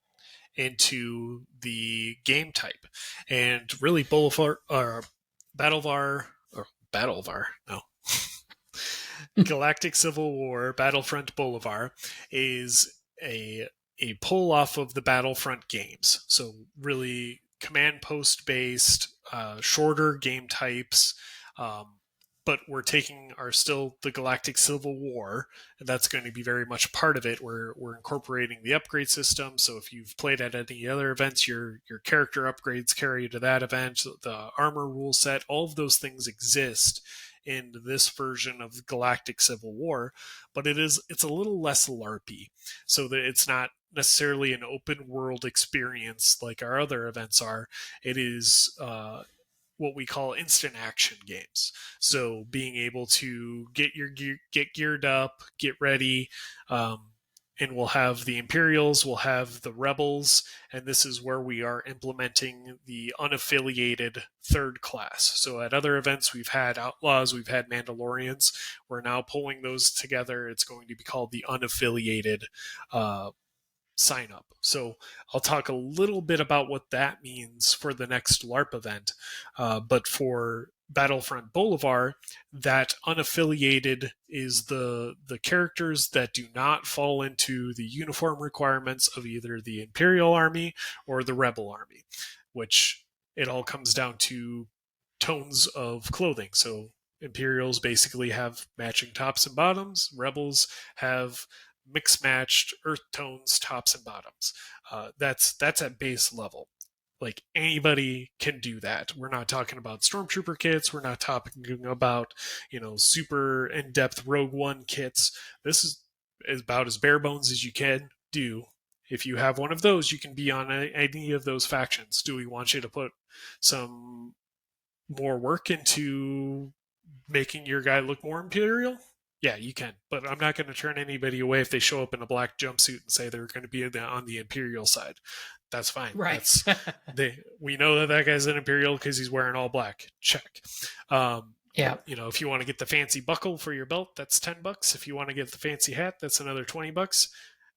into the game type. And really, Battlefront Battlevar. No. Galactic Civil War, Battlefront Bolivar is a pull off of the Battlefront games. So really command post based, shorter game types. But we're taking still the Galactic Civil War, and that's going to be very much part of it. We're incorporating the upgrade system. So if you've played at any other events, your character upgrades carry to that event. The armor rule set, all of those things exist in this version of Galactic Civil War, but it's a little less LARPy, so that it's not necessarily an open world experience like our other events are. It is what we call instant action games. So being able to get geared up, get ready, and we'll have the Imperials, we'll have the Rebels, and this is where we are implementing the unaffiliated third class. So at other events, we've had Outlaws, we've had Mandalorians. We're now pulling those together. It's going to be called the unaffiliated sign up. So I'll talk a little bit about what that means for the next LARP event. But for Battlefront Boulevard, that unaffiliated is the characters that do not fall into the uniform requirements of either the Imperial Army or the Rebel Army, which it all comes down to tones of clothing. So Imperials basically have matching tops and bottoms. Rebels have mix-matched earth tones, tops and bottoms. That's at base level. Like, anybody can do that. We're not talking about Stormtrooper kits. We're not talking about, super in-depth Rogue One kits. This is about as bare bones as you can do. If you have one of those, you can be on any of those factions. Do we want you to put some more work into making your guy look more Imperial? Yeah, you can. But I'm not going to turn anybody away if they show up in a black jumpsuit and say they're going to be on the Imperial side. That's fine. Right. We know that guy's an Imperial because he's wearing all black. Check. Yeah. If you want to get the fancy buckle for your belt, that's $10. If you want to get the fancy hat, that's another $20.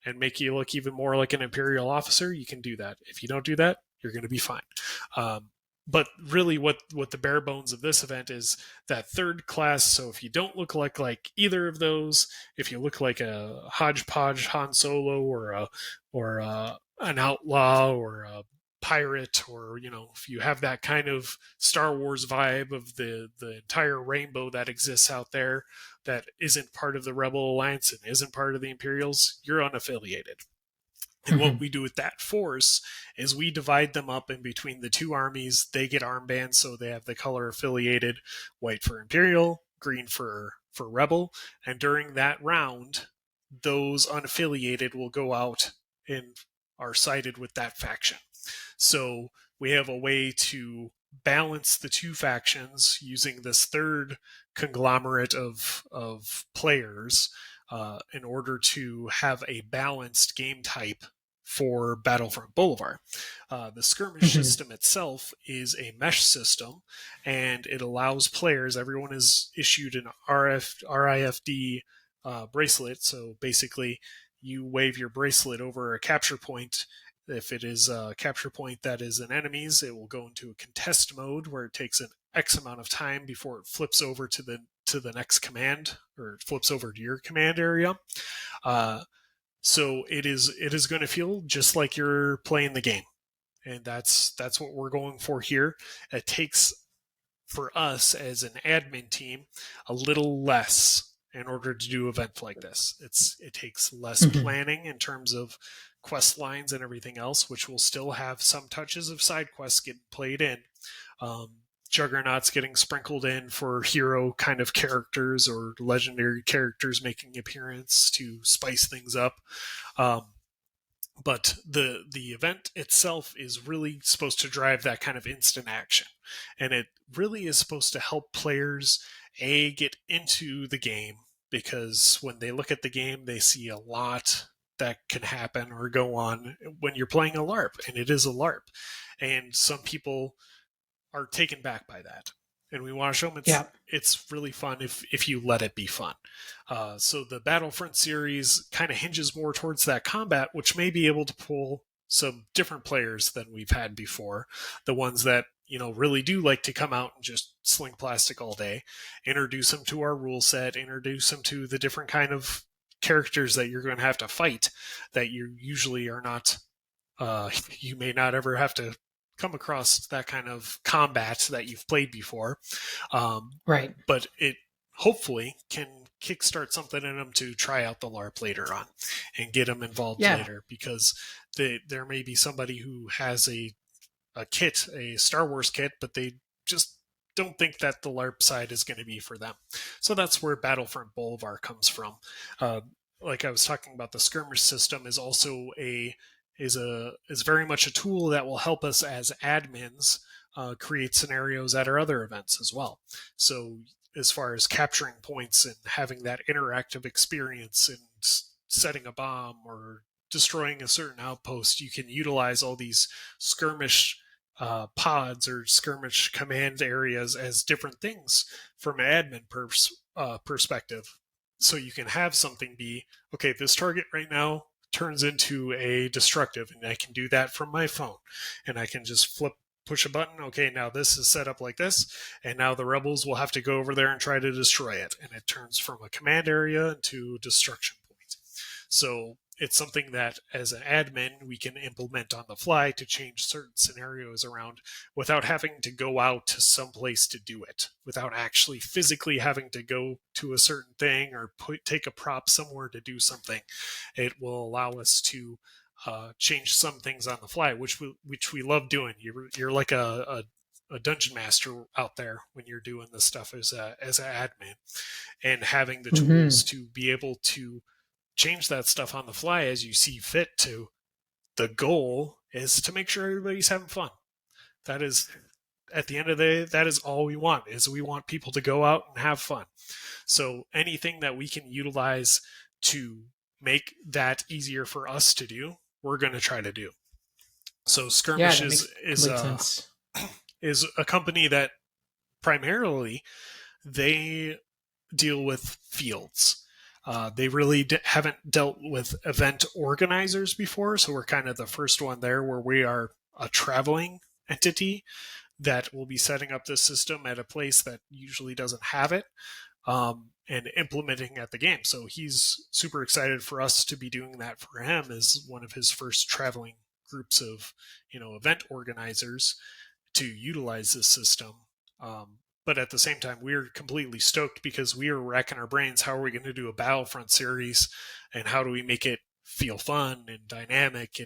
And make you look even more like an Imperial officer, you can do that. If you don't do that, you're going to be fine. But really what the bare bones of this event is that third class. So if you don't look like either of those, if you look like a hodgepodge Han Solo or an outlaw or a pirate, or if you have that kind of Star Wars vibe of the entire rainbow that exists out there that isn't part of the Rebel Alliance and isn't part of the Imperials, you're unaffiliated. And what we do with that force is we divide them up in between the two armies. They get armbands, so they have the color affiliated: white for Imperial, green for Rebel. And during that round, those unaffiliated will go out and are sided with that faction. So we have a way to balance the two factions using this third conglomerate of players in order to have a balanced game type for Battlefront Boulevard. The Skirmish System itself is a mesh system, and it allows players, everyone is issued an RIFD bracelet, so basically you wave your bracelet over a capture point. If it is a capture point that is an enemy's, it will go into a contest mode where it takes an X amount of time before it flips over to the next command, or it flips over to your command area. So it is going to feel just like you're playing the game, and that's what we're going for here. It takes, for us as an admin team, a little less in order to do events like this. It takes less planning in terms of quest lines and everything else, which will still have some touches of side quests getting played in. Juggernauts getting sprinkled in for hero kind of characters or legendary characters making appearance to spice things up. But the event itself is really supposed to drive that kind of instant action. And it really is supposed to help players, get into the game, because when they look at the game, they see a lot that can happen or go on when you're playing a LARP, and it is a LARP. And some people are taken back by that, and we want to show them it's really fun if you let it be fun. So the Battlefront series kind of hinges more towards that combat, which may be able to pull some different players than we've had before. The ones that really do like to come out and just sling plastic all day, introduce them to our rule set, introduce them to the different kind of characters that you're going to have to fight that you usually are not, you may not ever have to come across that kind of combat that you've played before. Right. But it hopefully can kickstart something in them to try out the LARP later on and get them involved later, because there may be somebody who has a kit, a Star Wars kit, but they just don't think that the LARP side is going to be for them. So that's where Battlefront Bolivar comes from. Like I was talking about, the skirmish system is also is very much a tool that will help us as admins create scenarios at our other events as well. So as far as capturing points and having that interactive experience and setting a bomb or destroying a certain outpost, you can utilize all these skirmish pods or skirmish command areas as different things from an admin perspective. So you can have something be, okay, this target right now turns into a destructive, and I can do that from my phone. And I can just push a button. Okay, now this is set up like this, and now the rebels will have to go over there and try to destroy it. And it turns from a command area into a destruction point. So it's something that as an admin we can implement on the fly to change certain scenarios around without having to go out to some place to do it, without actually physically having to go to a certain thing or take a prop somewhere to do something. It will allow us to change some things on the fly, which we love doing. You're like a dungeon master out there when you're doing this stuff as an admin, and having the tools to be able to change that stuff on the fly as you see fit to. The goal is to make sure everybody's having fun. That is, at the end of the day, that is all we want, is we want people to go out and have fun. So anything that we can utilize to make that easier for us to do, we're going to try to do. So Skirmish is a company that primarily they deal with fields. They really haven't dealt with event organizers before, so we're kind of the first one there, where we are a traveling entity that will be setting up this system at a place that usually doesn't have it, and implementing at the game. So he's super excited for us to be doing that for him as one of his first traveling groups of event organizers to utilize this system. But at the same time, we're completely stoked because we are racking our brains. How are we going to do a Battlefront series, and how do we make it feel fun and dynamic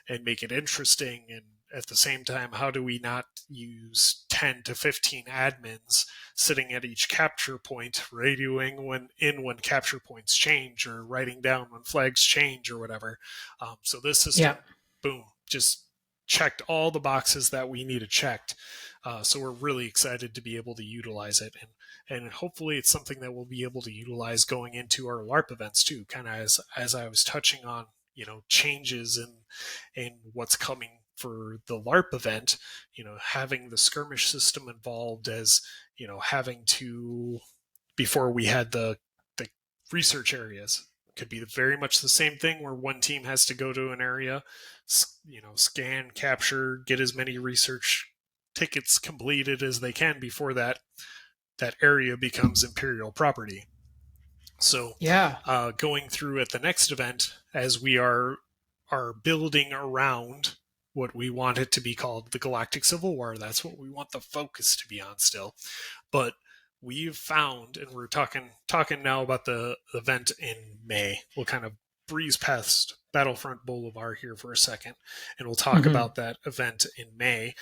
and make it interesting? And at the same time, how do we not use 10 to 15 admins sitting at each capture point, radioing when capture points change, or writing down when flags change or whatever. So this system, boom, just checked all the boxes that we needed checked. So we're really excited to be able to utilize it, and hopefully it's something that we'll be able to utilize going into our LARP events too. Kind of as I was touching on, changes in what's coming for the LARP event. Having the skirmish system involved, as having to, before we had the research areas, could be very much the same thing, where one team has to go to an area, scan, capture, get as many research tickets completed as they can before that area becomes Imperial property. So going through at the next event, as we are building around what we want it to be called the Galactic Civil War, that's what we want the focus to be on still. But we've found, and we're talking now about the event in May. We'll kind of breeze past Battlefront Boulevard here for a second, and we'll talk about that event in May.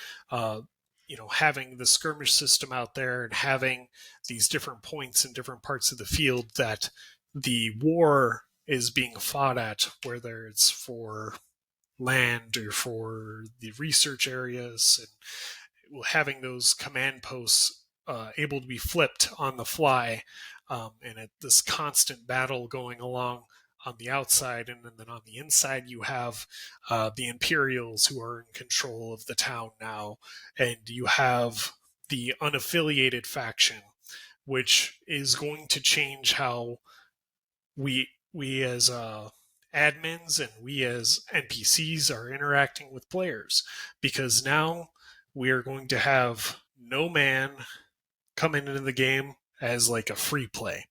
Having the skirmish system out there and having these different points in different parts of the field that the war is being fought at, whether it's for land or for the research areas, and having those command posts able to be flipped on the fly, and at this constant battle going along on the outside, and then on the inside you have the Imperials who are in control of the town now, and you have the unaffiliated faction, which is going to change how we as admins and we as NPCs are interacting with players, because now we are going to have no man coming into the game as like a free play.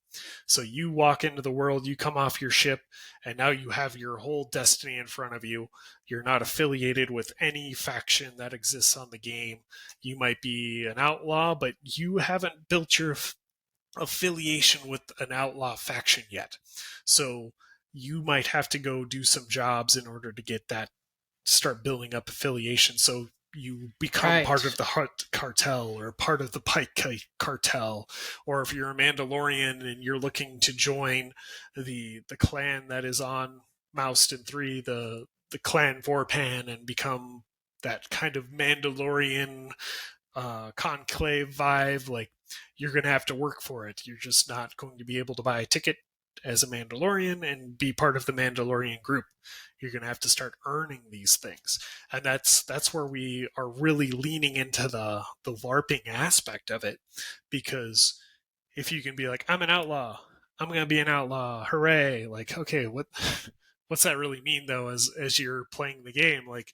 So you walk into the world, you come off your ship, and now you have your whole destiny in front of you. You're not affiliated with any faction that exists on the game. You might be an outlaw, but you haven't built your affiliation with an outlaw faction yet. So you might have to go do some jobs in order to get that, start building up affiliation. So you become part of the Hutt cartel or part of the Pike cartel, or if you're a Mandalorian and you're looking to join the clan that is on Mouston 3, the clan Vorpan, and become that kind of Mandalorian conclave vibe, like you're going to have to work for it. You're just not going to be able to buy a ticket as a Mandalorian and be part of the Mandalorian group. You're going to have to start earning these things. And that's where we are really leaning into the LARPing aspect of it. Because if you can be like, I'm an outlaw, I'm going to be an outlaw, hooray. Like, okay, what's that really mean though, as you're playing the game? Like,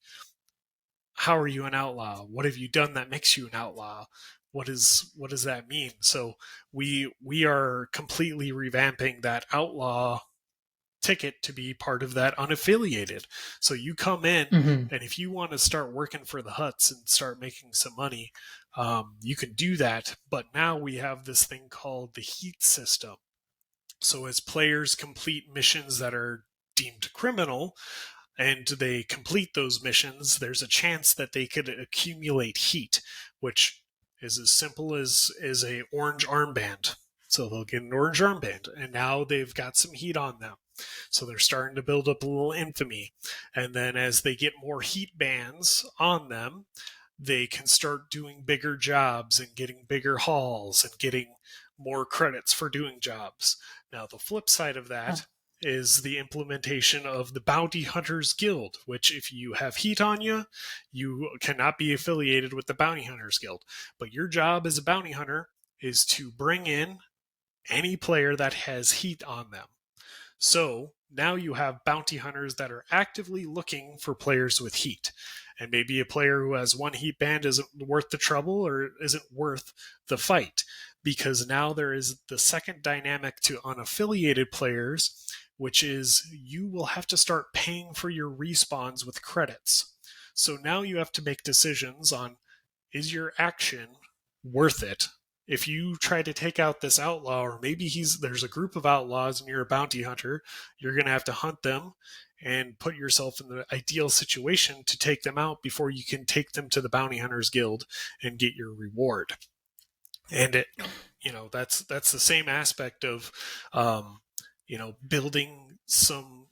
how are you an outlaw? What have you done that makes you an outlaw? What does that mean? So we are completely revamping that outlaw ticket to be part of that unaffiliated. So you come in, and if you want to start working for the Hutts and start making some money, you can do that. But now we have this thing called the heat system. So as players complete missions that are deemed criminal, and they complete those missions, there's a chance that they could accumulate heat, which is as simple as a orange armband. So they'll get an orange armband, and now they've got some heat on them. So they're starting to build up a little infamy. And then as they get more heat bands on them, they can start doing bigger jobs and getting bigger hauls and getting more credits for doing jobs. Now, the flip side of that is the implementation of the Bounty Hunters Guild, which if you have heat on you, you cannot be affiliated with the Bounty Hunters Guild. But your job as a bounty hunter is to bring in any player that has heat on them. So now you have bounty hunters that are actively looking for players with heat. And maybe a player who has one heat band isn't worth the trouble or isn't worth the fight, because now there is the second dynamic to unaffiliated players, which is you will have to start paying for your respawns with credits. So now you have to make decisions on, is your action worth it? If you try to take out this outlaw, or maybe there's a group of outlaws and you're a bounty hunter, you're going to have to hunt them and put yourself in the ideal situation to take them out before you can take them to the Bounty Hunters Guild and get your reward. And that's the same aspect of building some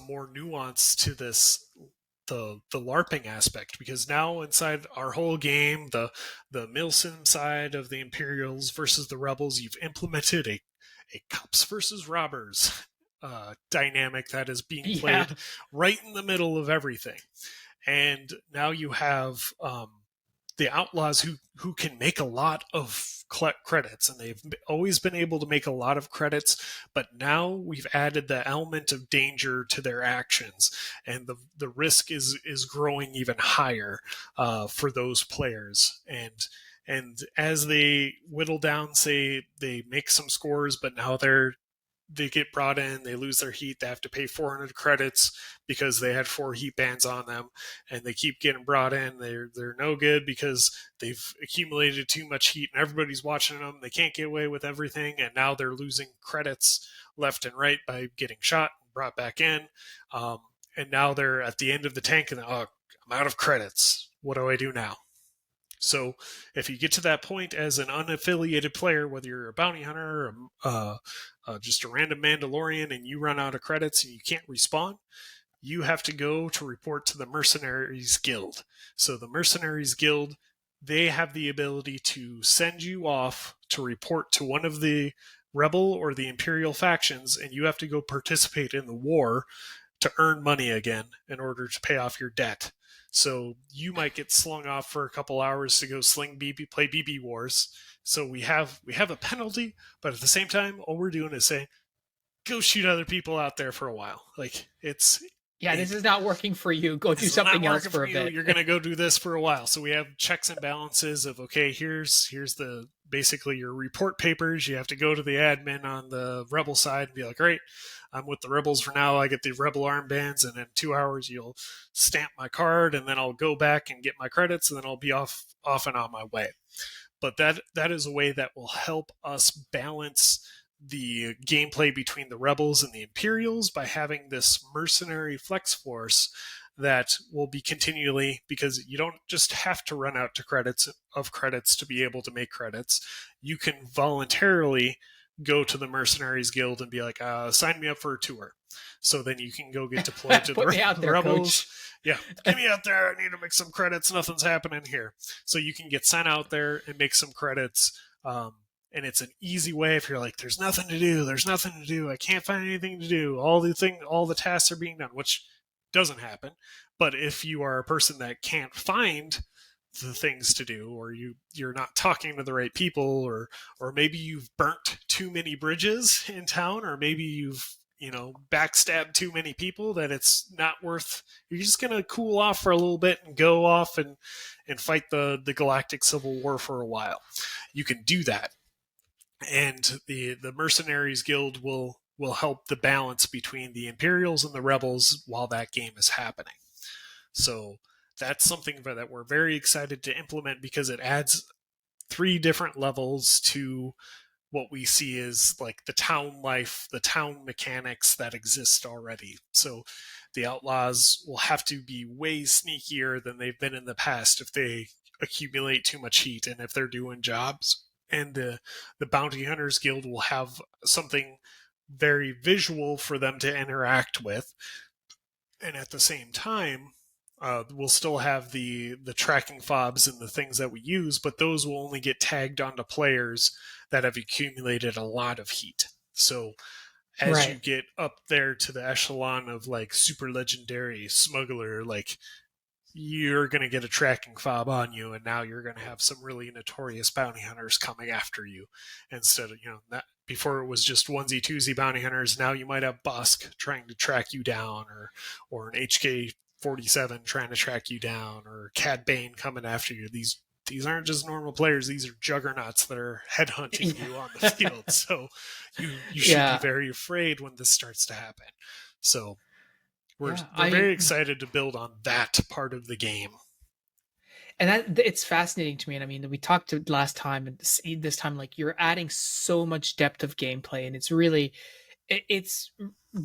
more nuance to this, the LARPing aspect, because now inside our whole game, the Milsim side of the Imperials versus the Rebels, you've implemented a cops versus robbers dynamic that is being played right in the middle of everything. And now you have the outlaws who can make a lot of credits, and they've always been able to make a lot of credits, but now we've added the element of danger to their actions, and the risk is growing even higher for those players. And as they whittle down, say they make some scores, but now they get brought in, they lose their heat, they have to pay 400 credits because they had 4 heat bands on them, and they keep getting brought in. They're no good because they've accumulated too much heat and everybody's watching them. They can't get away with everything, and now they're losing credits left and right by getting shot and brought back in. And now they're at the end of the tank, and I'm out of credits. What do I do now? So if you get to that point as an unaffiliated player, whether you're a bounty hunter or just a random Mandalorian, and you run out of credits and you can't respawn, you have to go to report to the Mercenaries Guild. So the Mercenaries Guild, they have the ability to send you off to report to one of the Rebel or the Imperial factions, and you have to go participate in the war to earn money again in order to pay off your debt. So you might get slung off for a couple hours to go play BB Wars. So we have a penalty, but at the same time, all we're doing is saying, go shoot other people out there for a while. Like it's Yeah, this is not working for you. Go do This is not something else working for a you. bit. You're going to go do this for a while. So we have checks and balances of, okay, here's the basically your report papers. You have to go to the admin on the rebel side and be like, great, I'm with the rebels for now. I get the rebel armbands, and in 2 hours you'll stamp my card, and then I'll go back and get my credits, and then I'll be off and on my way. But that is a way that will help us balance the gameplay between the rebels and the Imperials by having this mercenary flex force that will be continually, because you don't just have to run out to credits to be able to make credits. You can voluntarily go to the Mercenaries Guild and be like, sign me up for a tour. So then you can go get deployed to the rebels. Coach. Yeah, get me out there. I need to make some credits. Nothing's happening here. So you can get sent out there and make some credits. And it's an easy way if you're like, there's nothing to do. I can't find anything to do. All the tasks are being done, which doesn't happen. But if you are a person that can't find the things to do, or you're not talking to the right people, or maybe you've burnt too many bridges in town, or maybe you've backstabbed too many people, that it's not worth. You're just gonna cool off for a little bit and go off and fight the Galactic Civil War for a while. You can do that. And the Mercenaries Guild will help the balance between the Imperials and the Rebels while that game is happening. So that's something that we're very excited to implement, because it adds 3 different levels to what we see as like the town life, the town mechanics that exist already. So the Outlaws will have to be way sneakier than they've been in the past if they accumulate too much heat and if they're doing jobs. And the Bounty Hunters Guild will have something very visual for them to interact with. And at the same time, we'll still have the tracking fobs and the things that we use, but those will only get tagged onto players that have accumulated a lot of heat. So as you get up there to the echelon of like super legendary smuggler, like you're going to get a tracking fob on you, and now you're going to have some really notorious bounty hunters coming after you instead of, that before it was just onesie twosie bounty hunters. Now you might have Busk trying to track you down, or an HK-47 trying to track you down, or Cad Bane coming after you. These aren't just normal players. These are juggernauts that are headhunting you on the field. So you should be very afraid when this starts to happen. So we're very excited to build on that part of the game. And that it's fascinating to me. And I mean, we talked to last time, and this time, like, you're adding so much depth of gameplay, and it's really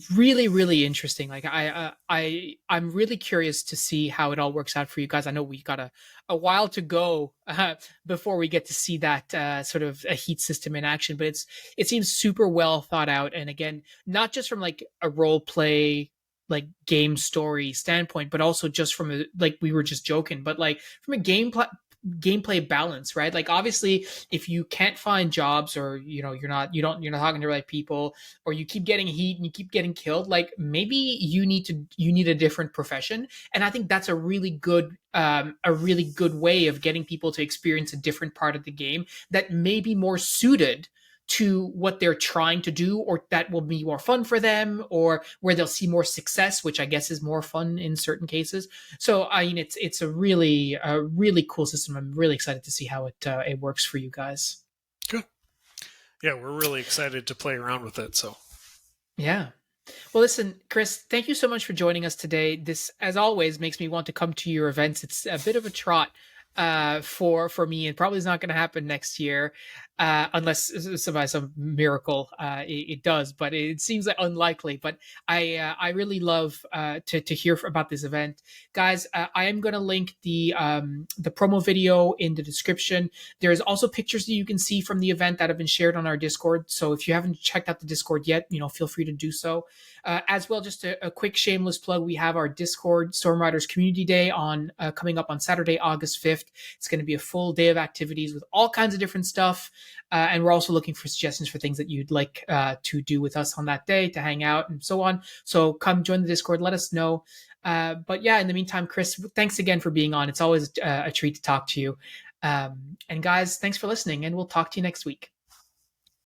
really interesting. Like I'm really curious to see how it all works out for you guys. I know we got a while to go before we get to see that sort of a heat system in action, but it seems super well thought out. And again, not just from like a role play, like game story standpoint, but also just from a, like we were just joking, but like from a gameplay balance, right? Like obviously if you can't find jobs, or you're not talking to the right people, or you keep getting heat and you keep getting killed, like maybe you need a different profession. And I think that's a really good way of getting people to experience a different part of the game that may be more suited to what they're trying to do, or that will be more fun for them, or where they'll see more success, which I guess is more fun in certain cases. So I mean, it's a really cool system. I'm really excited to see how it works for you guys. Good. Yeah, we're really excited to play around with it. So yeah. Well, listen, Chris, thank you so much for joining us today. This, as always, makes me want to come to your events. It's a bit of a trot for me, and probably is not going to happen next year, unless by some miracle it does. But it seems like unlikely. But I really love to hear about this event, guys. I am going to link the promo video in the description. There's also pictures that you can see from the event that have been shared on our Discord. So if you haven't checked out the Discord yet, feel free to do so. As well, just a quick shameless plug: we have our Discord Stormriders Community Day coming up on Saturday, August 5th. It's going to be a full day of activities with all kinds of different stuff. And we're also looking for suggestions for things that you'd like to do with us on that day, to hang out and so on. So come join the Discord, let us know. But yeah, in the meantime, Chris, thanks again for being on. It's always a treat to talk to you. And guys, thanks for listening, and we'll talk to you next week.